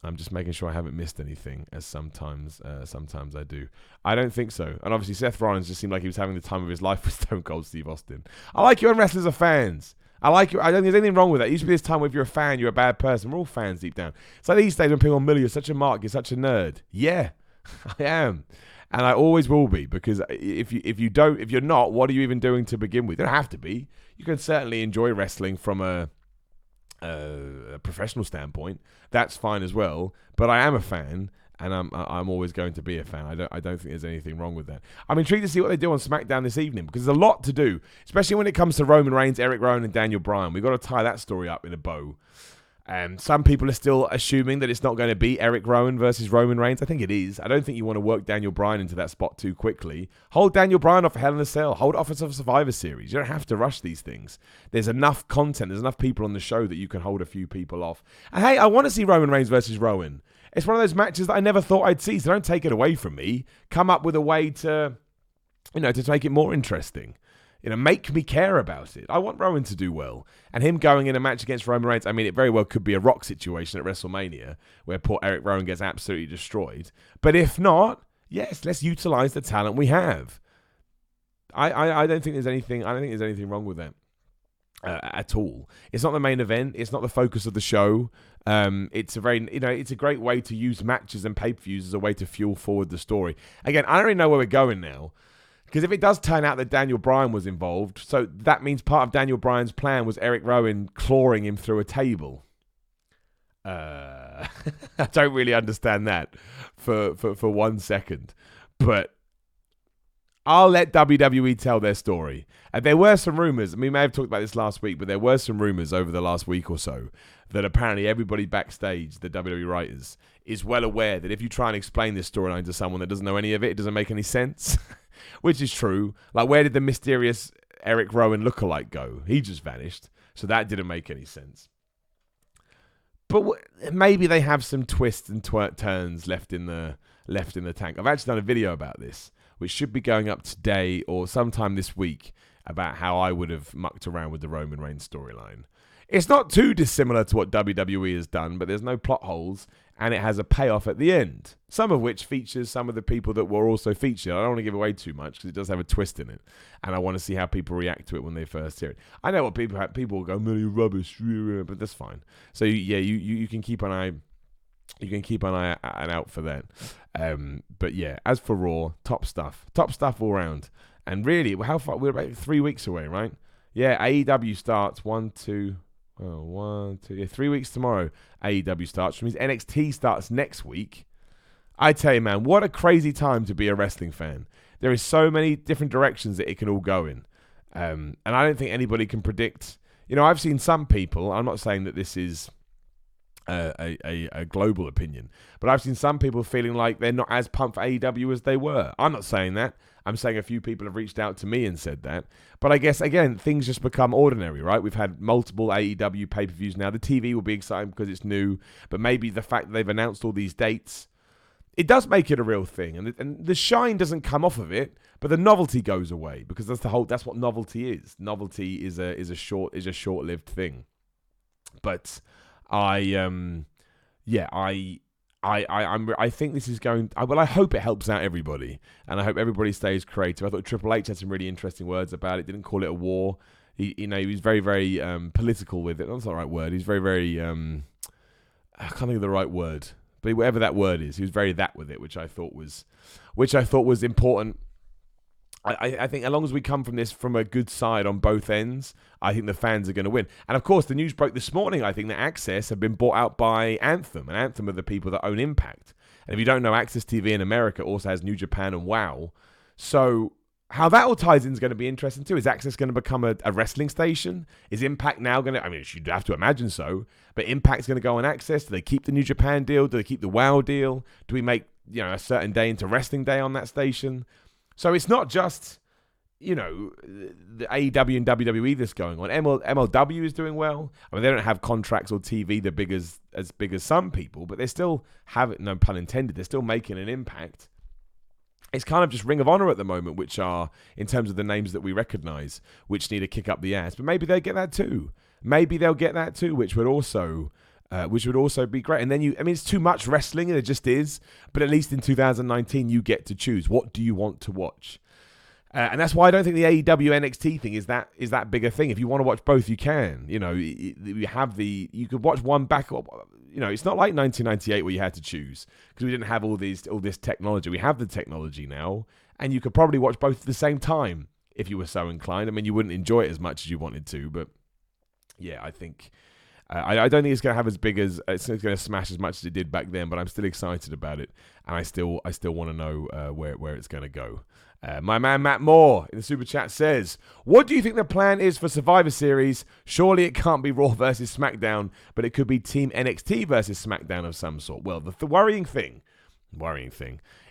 I'm just making sure I haven't missed anything, as sometimes I do. I don't think so. And obviously Seth Rollins just seemed like he was having the time of his life with Stone Cold Steve Austin. I like it when wrestlers are fans. I like it. I don't think there's anything wrong with that. It used to be this time where if you're a fan, you're a bad person. We're all fans deep down. It's like these days when people are Millie, you're such a mark, you're such a nerd. Yeah, I am. And I always will be, because if you're not, what are you even doing to begin with? You don't have to be. You can certainly enjoy wrestling from a professional standpoint. That's fine as well. But I am a fan, and I'm always going to be a fan. I don't think there's anything wrong with that. I'm intrigued to see what they do on SmackDown this evening, because there's a lot to do, especially when it comes to Roman Reigns, Eric Rowan, and Daniel Bryan. We've got to tie that story up in a bow. Some people are still assuming that it's not going to be Eric Rowan versus Roman Reigns. I think it is. I don't think you want to work Daniel Bryan into that spot too quickly. Hold Daniel Bryan off Hell in a Cell. Hold off of Survivor Series. You don't have to rush these things. There's enough content. There's enough people on the show that you can hold a few people off. And hey, I want to see Roman Reigns versus Rowan. It's one of those matches that I never thought I'd see, so don't take it away from me. Come up with a way to make it more interesting. Make me care about it. I want Rowan to do well. And him going in a match against Roman Reigns, I mean, it very well could be a Rock situation at WrestleMania where poor Eric Rowan gets absolutely destroyed. But if not, yes, let's utilize the talent we have. I don't think there's anything wrong with that at all. It's not the main event. It's not the focus of the show. It's a great way to use matches and pay-per-views as a way to fuel forward the story. Again, I don't really know where we're going now. Because if it does turn out that Daniel Bryan was involved, so that means part of Daniel Bryan's plan was Eric Rowan clawing him through a table. I don't really understand that for 1 second. But I'll let WWE tell their story. And there were some rumors, and we may have talked about this last week, but there were some rumors over the last week or so that apparently everybody backstage, the WWE writers, is well aware that if you try and explain this storyline to someone that doesn't know any of it, it doesn't make any sense. Which is true. Like, where did the mysterious Eric Rowan lookalike go? He just vanished. So that didn't make any sense. But maybe they have some twists and turns left in the tank. I've actually done a video about this, which should be going up today or sometime this week, about how I would have mucked around with the Roman Reigns storyline. It's not too dissimilar to what WWE has done, but there's no plot holes, and it has a payoff at the end, some of which features some of the people that were also featured. I don't want to give away too much because it does have a twist in it, and I want to see how people react to it when they first hear it. I know what people will go, "Millie rubbish," but that's fine. So yeah, you can keep an eye. You can keep an eye out for that. But yeah, as for Raw, top stuff all round. And really, how far? We're about 3 weeks away, right? Yeah, AEW starts 3 weeks tomorrow. AEW starts, which means NXT starts next week. I tell you, man, what a crazy time to be a wrestling fan. There is so many different directions that it can all go in. And I don't think anybody can predict. I've seen some people, I'm not saying that this is a global opinion, but I've seen some people feeling like they're not as pumped for AEW as they were. I'm not saying that. I'm saying a few people have reached out to me and said that. But I guess, again, things just become ordinary, right? We've had multiple AEW pay-per-views now. The TV will be exciting because it's new, but maybe the fact that they've announced all these dates, it does make it a real thing. And the shine doesn't come off of it, but the novelty goes away, because that's what novelty is. Novelty is a short-lived thing. But I think this is going. I hope it helps out everybody, and I hope everybody stays creative. I thought Triple H had some really interesting words about it. Didn't call it a war. He was very, very political with it. That's not the right word. He's very, very. I can't think of the right word, but whatever that word is, he was very that with it, which I thought was important. I think as long as we come from this from a good side on both ends, I think the fans are going to win. And of course, the news broke this morning, I think, that Access have been bought out by Anthem. And Anthem are the people that own Impact. And if you don't know, Access TV in America also has New Japan and WOW. So how that all ties in is going to be interesting too. Is Access going to become a wrestling station? Is Impact now going to... I mean, you'd have to imagine so. But Impact's going to go on Access. Do they keep the New Japan deal? Do they keep the WOW deal? Do we make a certain day into Wrestling Day on that station? So it's not just, the AEW and WWE that's going on. MLW is doing well. I mean, they don't have contracts or TV as big as some people, but they still have it, no pun intended, they're still making an impact. It's kind of just Ring of Honor at the moment, which are, in terms of the names that we recognize, which need to kick up the ass. But maybe they'll get that too. Which would also be great. And then it's too much wrestling, and it just is. But at least in 2019, you get to choose. What do you want to watch? And that's why I don't think the AEW NXT thing is that big a thing. If you want to watch both, you can. You could watch one back. It's not like 1998 where you had to choose because we didn't have all this technology. We have the technology now, and you could probably watch both at the same time if you were so inclined. I mean, you wouldn't enjoy it as much as you wanted to, but yeah, I think I don't think it's going to have as big as it's going to smash as much as it did back then. But I'm still excited about it, and I still want to know where it's going to go. My man Matt Moore in the super chat says, "What do you think the plan is for Survivor Series? Surely it can't be Raw versus SmackDown, but it could be Team NXT versus SmackDown of some sort." Well, the worrying thing.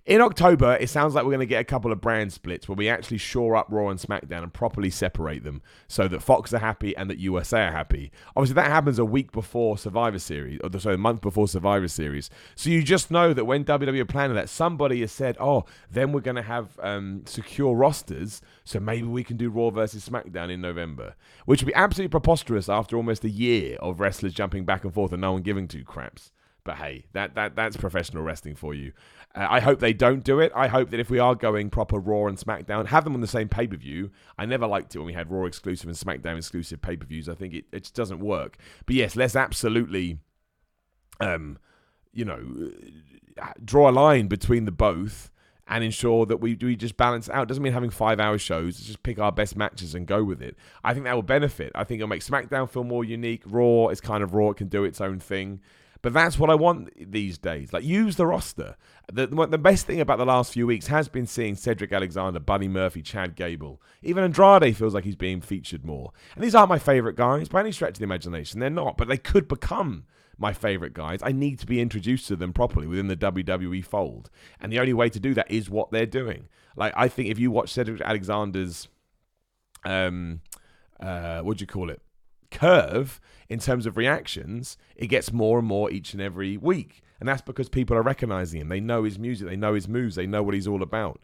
In October, it sounds like we're going to get a couple of brand splits where we actually shore up Raw and SmackDown and properly separate them so that Fox are happy and that USA are happy. Obviously, that happens a week before Survivor Series, a month before Survivor Series. So you just know that when WWE are planning that, somebody has said, then we're going to have secure rosters, so maybe we can do Raw versus SmackDown in November, which would be absolutely preposterous after almost a year of wrestlers jumping back and forth and no one giving two craps. But hey, that's professional wrestling for you. I hope they don't do it. I hope that if we are going proper Raw and SmackDown, have them on the same pay-per-view. I never liked it when we had Raw exclusive and SmackDown exclusive pay-per-views. I think it just doesn't work. But yes, let's absolutely, draw a line between the both and ensure that we just balance it out. Doesn't mean having 5-hour shows. Let's just pick our best matches and go with it. I think that will benefit. I think it'll make SmackDown feel more unique. Raw is kind of Raw. It can do its own thing. But that's what I want these days. Like, use the roster. The best thing about the last few weeks has been seeing Cedric Alexander, Buddy Murphy, Chad Gable. Even Andrade feels like he's being featured more. And these aren't my favorite guys by any stretch of the imagination. They're not, but they could become my favorite guys. I need to be introduced to them properly within the WWE fold. And the only way to do that is what they're doing. Like, I think if you watch Cedric Alexander's, curve in terms of reactions, it gets more and more each and every week, and that's because people are recognizing him. They know his music, they know his moves, they know what he's all about.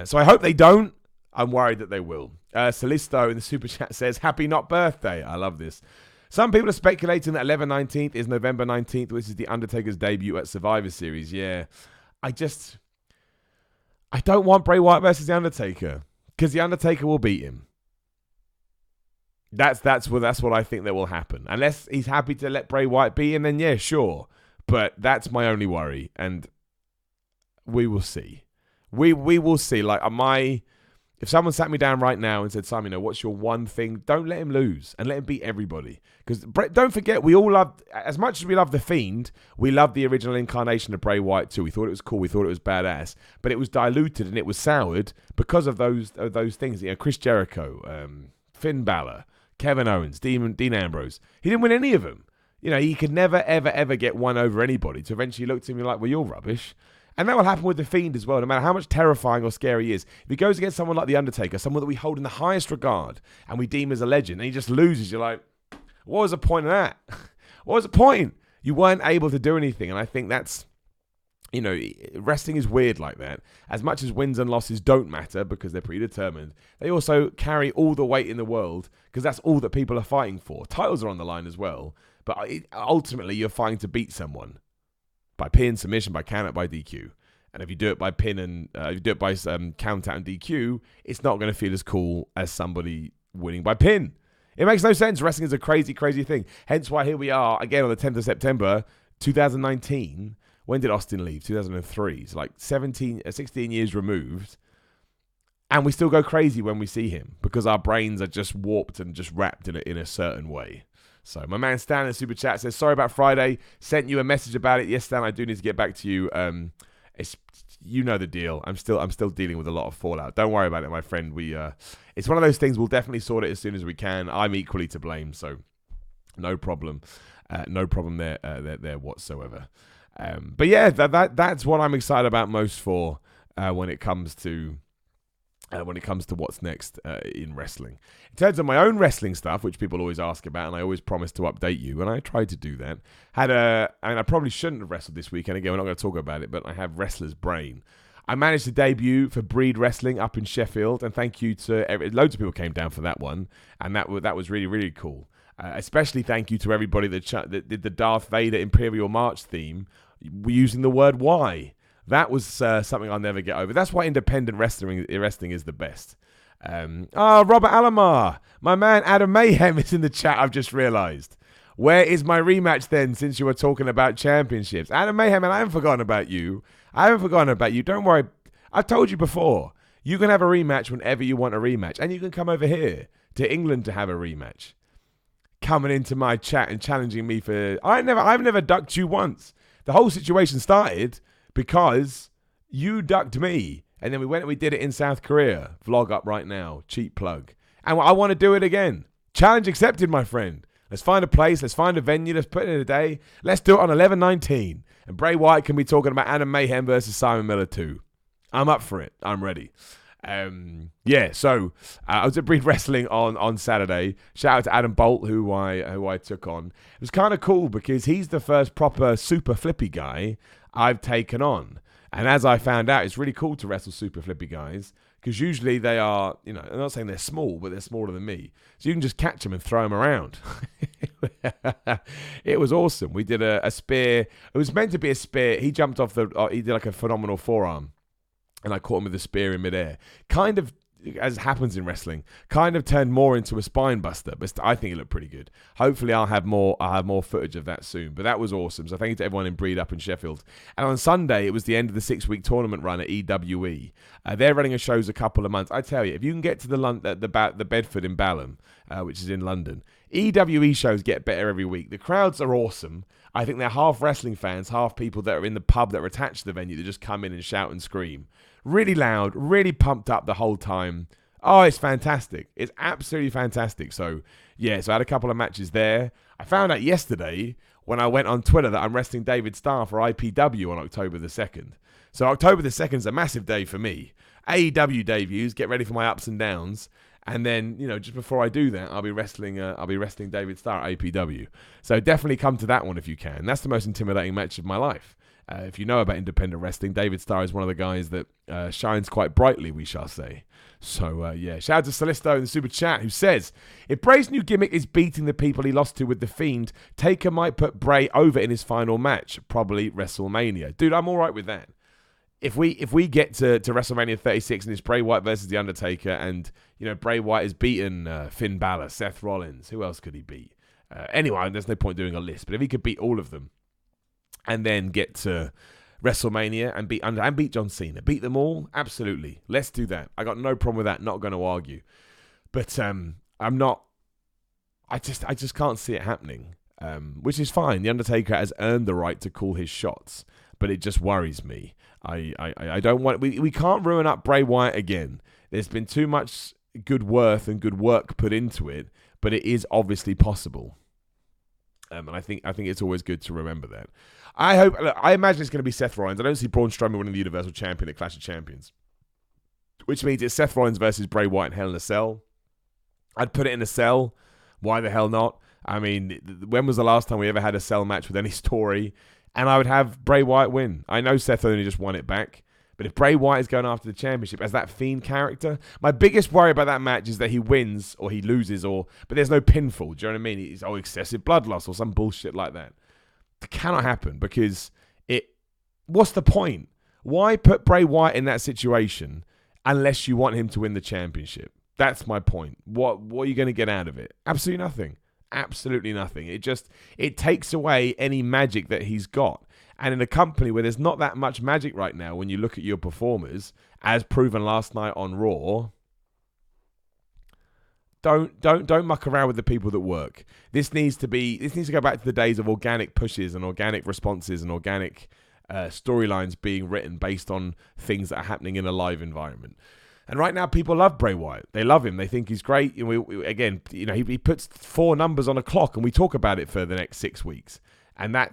So I hope they don't. I'm worried that they will. Salisto in the super chat says, "Happy not birthday." I love this. Some people are speculating that 11/19 is November 19th, which is the Undertaker's debut at Survivor Series. Yeah, I don't want Bray Wyatt versus the Undertaker because the Undertaker will beat him. That's what I think that will happen. Unless he's happy to let Bray Wyatt beat him, then yeah, sure. But that's my only worry, and we will see. We will see. Like, if someone sat me down right now and said, "Simon, what's your one thing?" Don't let him lose and let him beat everybody. Because don't forget, we all loved, as much as we love the Fiend, we loved the original incarnation of Bray Wyatt too. We thought it was cool. We thought it was badass. But it was diluted and it was soured because of those things. Chris Jericho, Finn Balor, Kevin Owens, Dean Ambrose. He didn't win any of them. He could never, ever, ever get one over anybody. To eventually look to him like, "Well, you're rubbish." And that will happen with The Fiend as well, no matter how much terrifying or scary he is. If he goes against someone like The Undertaker, someone that we hold in the highest regard and we deem as a legend, and he just loses, you're like, what was the point of that? What was the point? You weren't able to do anything. And I think that's, wrestling is weird like that. As much as wins and losses don't matter because they're predetermined, they also carry all the weight in the world because that's all that people are fighting for. Titles are on the line as well, but ultimately you're fighting to beat someone by pin, submission, by count out, by DQ. And if you do it by pin and if you do it by count out and DQ, it's not going to feel as cool as somebody winning by pin. It makes no sense. Wrestling is a crazy, crazy thing. Hence why here we are again on the 10th of September, 2019. When did Austin leave? 2003. It's like 16 years removed. And we still go crazy when we see him because our brains are just warped and just wrapped in a certain way. So my man Stan in the super chat says, "Sorry about Friday. Sent you a message about it. Yes, Stan, I do need to get back to you. You know the deal. I'm still dealing with a lot of fallout. Don't worry about it, my friend. It's one of those things. We'll definitely sort it as soon as we can. I'm equally to blame, so no problem. No problem there whatsoever. But yeah, that's what I'm excited about most for when it comes to what's next in wrestling. In terms of my own wrestling stuff, which people always ask about, and I always promise to update you, and I tried to do that. I probably shouldn't have wrestled this weekend. Again, we're not going to talk about it, but I have wrestler's brain. I managed to debut for Breed Wrestling up in Sheffield, and thank you to loads of people came down for that one, and that was really, really cool. Especially thank you to everybody that did the Darth Vader Imperial March theme using the word "why." That was something I'll never get over. That's why independent wrestling is the best. Robert Alomar, my man Adam Mayhem is in the chat, I've just realised. Where is my rematch then, since you were talking about championships? Adam Mayhem, and I haven't forgotten about you. Don't worry. I've told you before. You can have a rematch whenever you want a rematch. And you can come over here to England to have a rematch. Coming into my chat and challenging me for... I've never ducked you once. The whole situation started because you ducked me. And then we did it in South Korea. Vlog up right now. Cheap plug. And I want to do it again. Challenge accepted, my friend. Let's find a place. Let's find a venue. Let's put it in a day. Let's do it on 11/19. And Bray Wyatt can be talking about Adam Mayhem versus Simon Miller too. I'm up for it. I'm ready. So I was at Breed Wrestling on Saturday. Shout out to Adam Bolt, who I took on. It was kind of cool because he's the first proper super flippy guy I've taken on. And as I found out, it's really cool to wrestle super flippy guys because usually they are, I'm not saying they're small, but they're smaller than me. So you can just catch them and throw them around. It was awesome. We did a spear. It was meant to be a spear. He jumped off he did like a phenomenal forearm. And I caught him with a spear in midair. Kind of, as happens in wrestling, kind of turned more into a spine buster. But I think it looked pretty good. Hopefully I'll have more footage of that soon. But that was awesome. So thank you to everyone in Breed up in Sheffield. And on Sunday, it was the end of the 6-week tournament run at EWE. They're running a shows a couple of months. I tell you, if you can get to the Bedford in Balham, which is in London, EWE shows get better every week. The crowds are awesome. I think they're half wrestling fans, half people that are in the pub that are attached to the venue that just come in and shout and scream. Really loud, really pumped up the whole time. Oh, it's fantastic. It's absolutely fantastic. So I had a couple of matches there. I found out yesterday when I went on Twitter that I'm wrestling David Starr for IPW on October the 2nd. So October the 2nd is a massive day for me. AEW debuts, get ready for my ups and downs. And then, just before I do that, I'll be wrestling David Starr at APW. So definitely come to that one if you can. That's the most intimidating match of my life. If you know about independent wrestling, David Starr is one of the guys that shines quite brightly, we shall say. So, shout out to Celisto in the super chat who says, if Bray's new gimmick is beating the people he lost to with The Fiend, Taker might put Bray over in his final match, probably WrestleMania. Dude, I'm all right with that. If we get to WrestleMania 36 and it's Bray Wyatt versus The Undertaker and, Bray Wyatt has beaten Finn Balor, Seth Rollins, who else could he beat? Anyway, there's no point doing a list, but if he could beat all of them and then get to WrestleMania and beat John Cena, beat them all, absolutely. Let's do that. I got no problem with that, not going to argue. But I just can't see it happening, which is fine. The Undertaker has earned the right to call his shots, but it just worries me. I don't want... We can't ruin up Bray Wyatt again. There's been too much good worth and good work put into it, but it is obviously possible. And I think it's always good to remember that. I imagine it's going to be Seth Rollins. I don't see Braun Strowman winning the Universal Champion at Clash of Champions, which means it's Seth Rollins versus Bray Wyatt in Hell in a Cell. I'd put it in a cell. Why the hell not? I mean, when was the last time we ever had a cell match with any story? And I would have Bray Wyatt win. I know Seth only just won it back, but if Bray Wyatt is going after the championship as that Fiend character, my biggest worry about that match is that he wins or he loses, but there's no pinfall. Do you know what I mean? It's excessive blood loss or some bullshit like that. It cannot happen because what's the point? Why put Bray Wyatt in that situation unless you want him to win the championship? That's my point. What are you going to get out of it? Absolutely nothing. Absolutely nothing. It takes away any magic that he's got. And in a company where there's not that much magic right now, when you look at your performers, as proven last night on Raw, don't muck around with the people that work. This needs to go back to the days of organic pushes and organic responses and organic storylines being written based on things that are happening in a live environment. And right now, people love Bray Wyatt. They love him. They think he's great. He puts 4 numbers on a clock, and we talk about it for the next 6 weeks. And I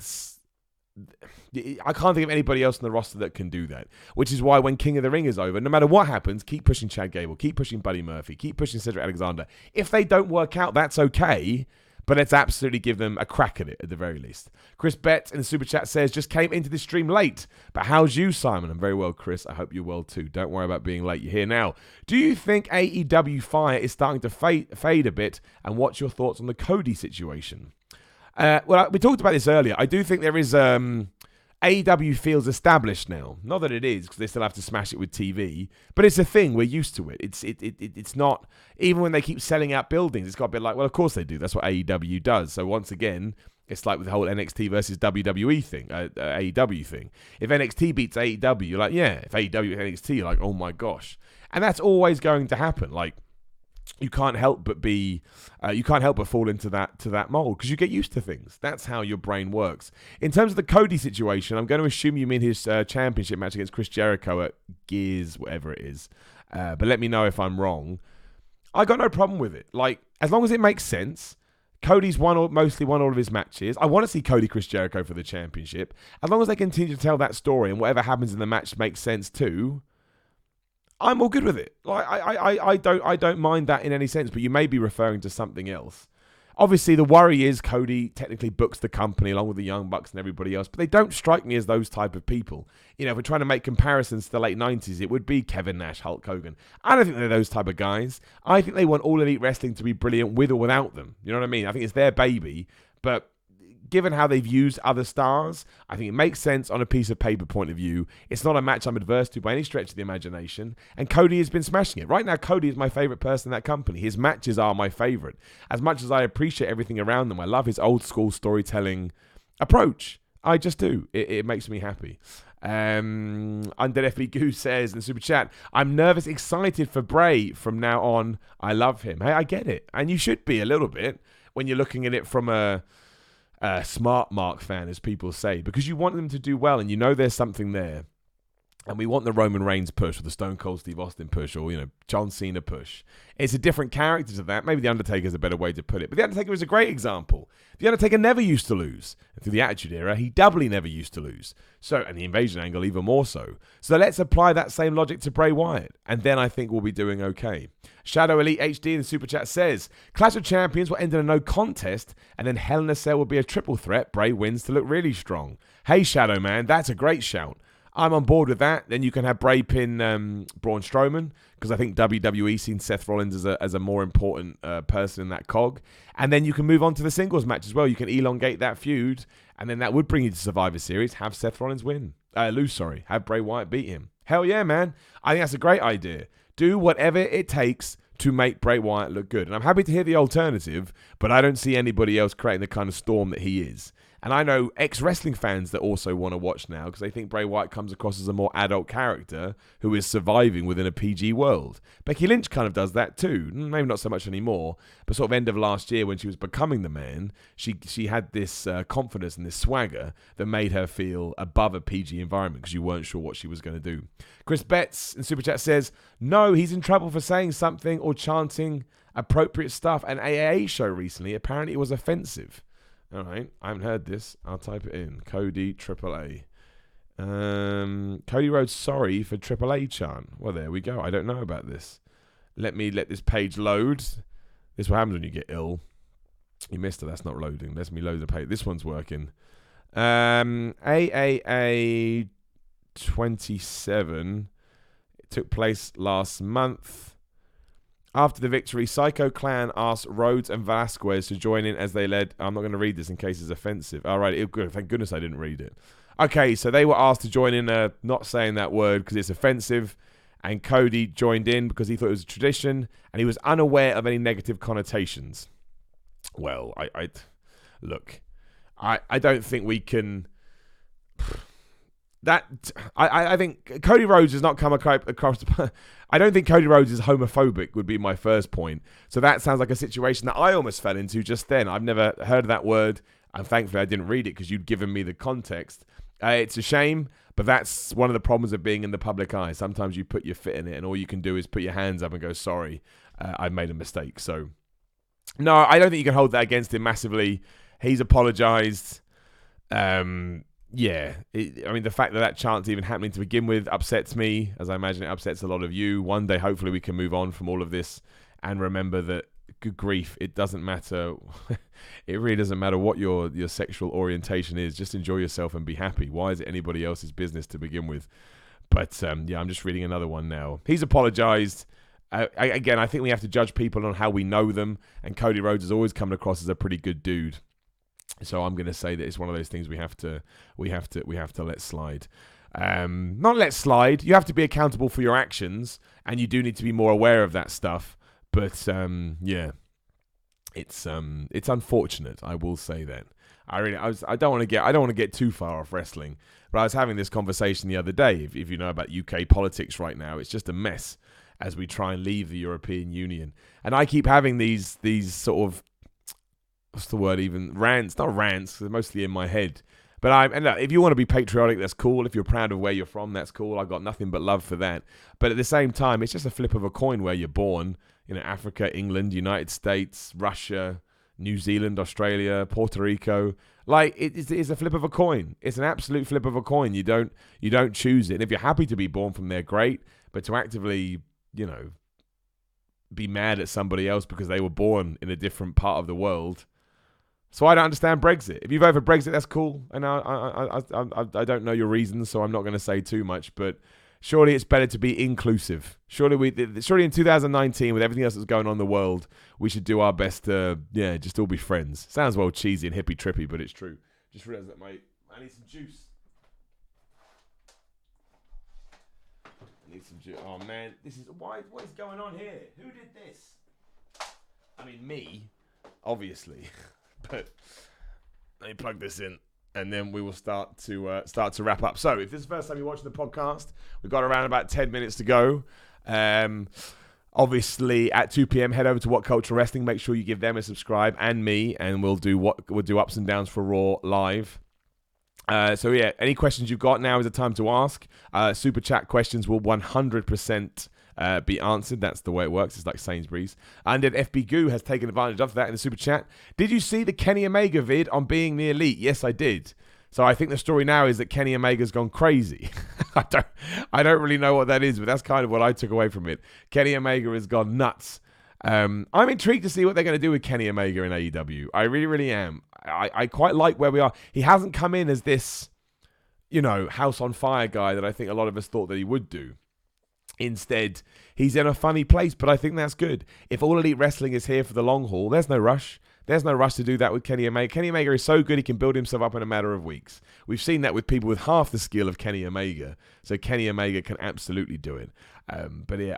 can't think of anybody else on the roster that can do that. Which is why when King of the Ring is over, no matter what happens, keep pushing Chad Gable, keep pushing Buddy Murphy, keep pushing Cedric Alexander. If they don't work out, that's okay. But let's absolutely give them a crack at it, at the very least. Chris Betts in the Super Chat says, just came into this stream late. But how's you, Simon? I'm very well, Chris. I hope you're well, too. Don't worry about being late. You're here now. Do you think AEW Fire is starting to fade a bit? And what's your thoughts on the Cody situation? We talked about this earlier. I do think there is a AEW feels established now. Not that it is, because they still have to smash it with TV, but it's a thing. We're used to it. It's not, even when they keep selling out buildings, it's got to be like, well, of course they do. That's what AEW does. So once again, it's like with the whole NXT versus WWE thing, AEW thing. If NXT beats AEW, you're like, yeah. If AEW beats NXT, you're like, oh my gosh. And that's always going to happen. Like, you can't help but fall into that mold because you get used to things. That's how your brain works. In terms of the Cody situation, I'm going to assume you mean his championship match against Chris Jericho at Gears, whatever it is. But let me know if I'm wrong. I got no problem with it. Like, as long as it makes sense. Cody's mostly won all of his matches. I want to see Cody Chris Jericho for the championship. As long as they continue to tell that story and whatever happens in the match makes sense too, I'm all good with it. Like I don't mind that in any sense, but you may be referring to something else. Obviously, the worry is Cody technically books the company along with the Young Bucks and everybody else, but they don't strike me as those type of people. You know, if we're trying to make comparisons to the late 90s, it would be Kevin Nash, Hulk Hogan. I don't think they're those type of guys. I think they want All Elite Wrestling to be brilliant with or without them. You know what I mean? I think it's their baby, but given how they've used other stars, I think it makes sense on a piece of paper point of view. It's not a match I'm adverse to by any stretch of the imagination, and Cody has been smashing it. Right now, Cody is my favorite person in that company. His matches are my favorite. As much as I appreciate everything around them, I love his old school storytelling approach. I just do. It makes me happy. Undead FB Goose says in the super chat, I'm nervous, excited for Bray from now on. I love him. Hey, I get it. And you should be a little bit when you're looking at it from a smart mark fan, as people say, because you want them to do well and you know there's something there. And we want the Roman Reigns push or the Stone Cold Steve Austin push or, you know, John Cena push. It's a different character to that. Maybe The Undertaker is a better way to put it. But The Undertaker is a great example. The Undertaker never used to lose. And through the Attitude Era, he doubly never used to lose. So, and the Invasion angle even more so. So let's apply that same logic to Bray Wyatt. And then I think we'll be doing okay. Shadow Elite HD in the Super Chat says, Clash of Champions will end in a no contest, and then Hell in a Cell will be a triple threat. Bray wins to look really strong. Hey, Shadow Man, that's a great shout. I'm on board with that. Then you can have Bray pin Braun Strowman, because I think WWE seen Seth Rollins as a more important person in that cog. And then you can move on to the singles match as well. You can elongate that feud, and then that would bring you to Survivor Series. Have Seth Rollins lose. Have Bray Wyatt beat him. Hell yeah, man. I think that's a great idea. Do whatever it takes to make Bray Wyatt look good. And I'm happy to hear the alternative, but I don't see anybody else creating the kind of storm that he is. And I know ex-wrestling fans that also want to watch now because they think Bray Wyatt comes across as a more adult character who is surviving within a PG world. Becky Lynch kind of does that too. Maybe not so much anymore, but sort of end of last year when she was becoming the man, she had this confidence and this swagger that made her feel above a PG environment because you weren't sure what she was going to do. Chris Betts in Super Chat says, no, he's in trouble for saying something or chanting appropriate stuff. An AAA show recently, apparently it was offensive. All right, I haven't heard this. I'll type it in. Cody AAA. Cody Rhodes sorry for AAA chant. Well, there we go. I don't know about this. Let this page load. This is what happens when you get ill. You missed it. That's not loading. Let me load the page. This one's working. AAA 27. It took place last month. After the victory, Psycho Clan asked Rhodes and Vasquez to join in as they led. I'm not going to read this in case it's offensive. All right, thank goodness I didn't read it. Okay, so they were asked to join in not saying that word because it's offensive, and Cody joined in because he thought it was a tradition, and he was unaware of any negative connotations. Well, I don't think we can... I think Cody Rhodes has not come across. I don't think Cody Rhodes is homophobic would be my first point. So that sounds like a situation that I almost fell into just then. I've never heard of that word, and thankfully I didn't read it because you'd given me the context. It's a shame, but that's one of the problems of being in the public eye. Sometimes you put your foot in it, and all you can do is put your hands up and go, sorry, I've made a mistake. So, no, I don't think you can hold that against him massively. He's apologized. Yeah, the fact that chant's even happening to begin with upsets me, as I imagine it upsets a lot of you. One day, hopefully, we can move on from all of this and remember that, good grief, it doesn't matter. It really doesn't matter what your sexual orientation is. Just enjoy yourself and be happy. Why is it anybody else's business to begin with? But, yeah, I'm just reading another one now. He's apologized. Again, I think we have to judge people on how we know them, and Cody Rhodes has always come across as a pretty good dude. So I'm going to say that it's one of those things we have to let slide. Not let slide. You have to be accountable for your actions, and you do need to be more aware of that stuff. But yeah, it's unfortunate. I will say that. I don't want to get too far off wrestling, but I was having this conversation the other day. If you know about UK politics right now, it's just a mess as we try and leave the European Union. And I keep having these sort of, what's the word even? Rants, not rants, they're mostly in my head. But and look, if you want to be patriotic, that's cool. If you're proud of where you're from, that's cool. I've got nothing but love for that. But at the same time, it's just a flip of a coin where you're born. You know, Africa, England, United States, Russia, New Zealand, Australia, Puerto Rico. Like, it's a flip of a coin. It's an absolute flip of a coin. You don't choose it. And if you're happy to be born from there, great. But to actively, you know, be mad at somebody else because they were born in a different part of the world. So I don't understand Brexit. If you vote for Brexit, that's cool. And I don't know your reasons, so I'm not going to say too much. But surely it's better to be inclusive. Surely in 2019, with everything else that's going on in the world, we should do our best to, just all be friends. Sounds well cheesy and hippie trippy, but it's true. Just realised that I need some juice. Oh man, what is going on here? Who did this? I mean, me, obviously. But let me plug this in, and then we will start to wrap up. So, if this is the first time you're watching the podcast, we've got around about 10 minutes to go. Obviously, at 2 p.m., head over to What Culture Wrestling. Make sure you give them a subscribe and me, and we'll do ups and downs for Raw live. So yeah, any questions you've got, now is the time to ask. Super chat questions will 100% be answered. That's the way it works. It's like Sainsbury's. And then FB Goo has taken advantage of that in the super chat. Did you see the Kenny Omega vid on being the elite? Yes, I did. So I think the story now is that Kenny Omega's gone crazy. I don't really know what that is, but that's kind of what I took away from it. Kenny Omega has gone nuts. I'm intrigued to see what they're going to do with Kenny Omega in AEW. I really, really am. I quite like where we are. He hasn't come in as this, house on fire guy that I think a lot of us thought that he would do. Instead, he's in a funny place, but I think that's good. If All Elite Wrestling is here for the long haul, there's no rush. There's no rush to do that with Kenny Omega. Kenny Omega is so good, he can build himself up in a matter of weeks. We've seen that with people with half the skill of Kenny Omega. So Kenny Omega can absolutely do it. But yeah,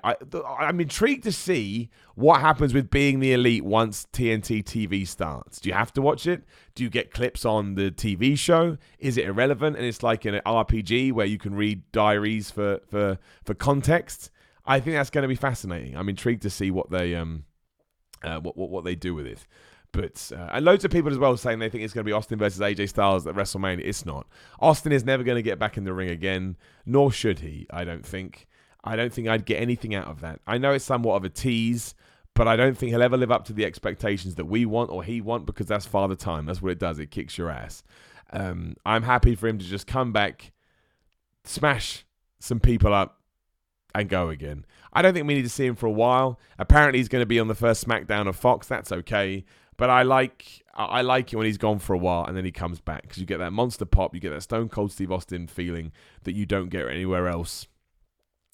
I'm intrigued to see what happens with being the elite once TNT TV starts. Do you have to watch it? Do you get clips on the TV show? Is it irrelevant? And it's like an RPG where you can read diaries for context. I think that's going to be fascinating. I'm intrigued to see what they what they do with it. But and loads of people as well saying they think it's going to be Austin versus AJ Styles at WrestleMania. It's not. Austin is never going to get back in the ring again, nor should he, I don't think. I don't think I'd get anything out of that. I know it's somewhat of a tease, but I don't think he'll ever live up to the expectations that we want or he want, because that's Father Time. That's what it does. It kicks your ass. I'm happy for him to just come back, smash some people up, and go again. I don't think we need to see him for a while. Apparently he's going to be on the first SmackDown of Fox. That's okay. But I like it when he's gone for a while and then he comes back, because you get that monster pop, you get that Stone Cold Steve Austin feeling that you don't get anywhere else.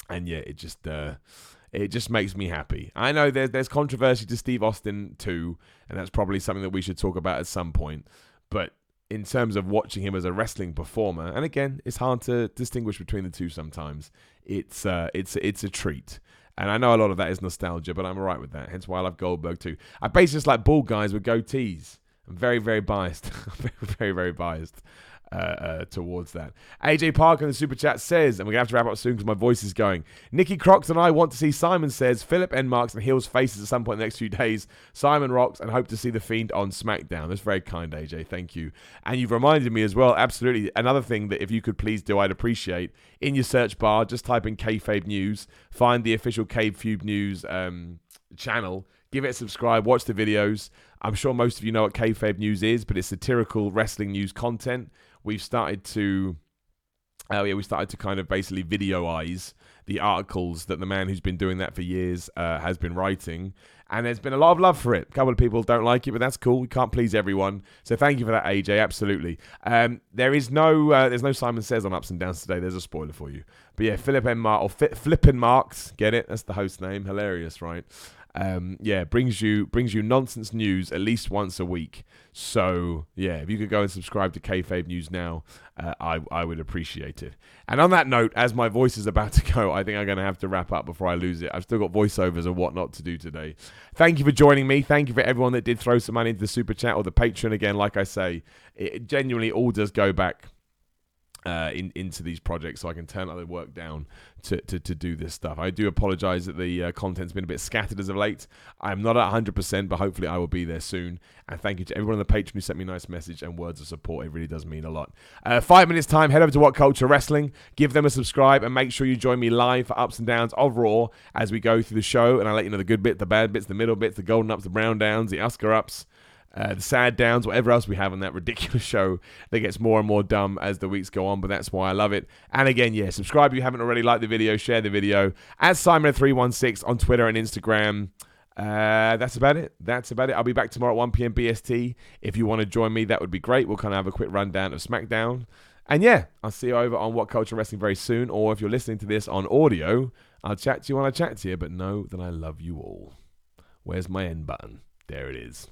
And yeah, it just makes me happy. I know there's controversy to Steve Austin too, and that's probably something that we should talk about at some point. But in terms of watching him as a wrestling performer, and again, it's hard to distinguish between the two sometimes. It's a treat. And I know a lot of that is nostalgia, but I'm all right with that. Hence why I love Goldberg too. I basically just like bald guys with goatees. I'm very, very biased. very, very biased towards that. AJ Parker in the super chat says, and we're going to have to wrap up soon because my voice is going, Nikki Crocs and I want to see Simon says Philip N. Marks and Heels faces at some point in the next few days. Simon rocks and hope to see the Fiend on SmackDown. That's very kind, AJ. Thank you. And you've reminded me as well, absolutely, another thing that if you could please do, I'd appreciate. In your search bar, just type in Kayfabe News, find the official Kayfabe News channel, give it a subscribe, watch the videos. I'm sure most of you know what Kayfabe News is, but it's satirical wrestling news content. We've started to kind of basically videoize the articles that the man who's been doing that for years has been writing. And there's been a lot of love for it. A couple of people don't like it, but that's cool. We can't please everyone. So thank you for that, AJ. Absolutely. There's no Simon Says on Ups and Downs today. There's a spoiler for you. But yeah, Flippin' Marks. Get it? That's the host name. Hilarious, right? Brings you nonsense news at least once a week. So yeah, if you could go and subscribe to Kayfabe News now, I would appreciate it. And on that note, as my voice is about to go, I think I'm going to have to wrap up before I lose it. I've still got voiceovers and whatnot to do today. Thank you for joining me. Thank you for everyone that did throw some money into the Super Chat or the Patreon. Again, like I say, it genuinely all does go back into these projects, so I can turn other work down to do this stuff. I do apologize that the content's been a bit scattered as of late. I'm not at 100%, but hopefully I will be there soon. And thank you to everyone on the Patreon who sent me a nice message and words of support. It really does mean a lot. 5 minutes time, head over to What Culture Wrestling, give them a subscribe, and make sure you join me live for Ups and Downs of Raw as we go through the show, and I'll let you know the good bit, the bad bits, the middle bits, the golden ups, the brown downs, the Oscar ups, the sad downs, whatever else we have on that ridiculous show that gets more and more dumb as the weeks go on, but that's why I love it. And again, yeah, subscribe if you haven't already, like the video, share the video, at Simon316 on Twitter and Instagram. That's about it. I'll be back tomorrow at 1 p.m. BST. If you want to join me, that would be great. We'll kind of have a quick rundown of SmackDown. And yeah, I'll see you over on What Culture Wrestling very soon, or if you're listening to this on audio, I'll chat to you when I chat to you, but know that I love you all. Where's my end button? There it is.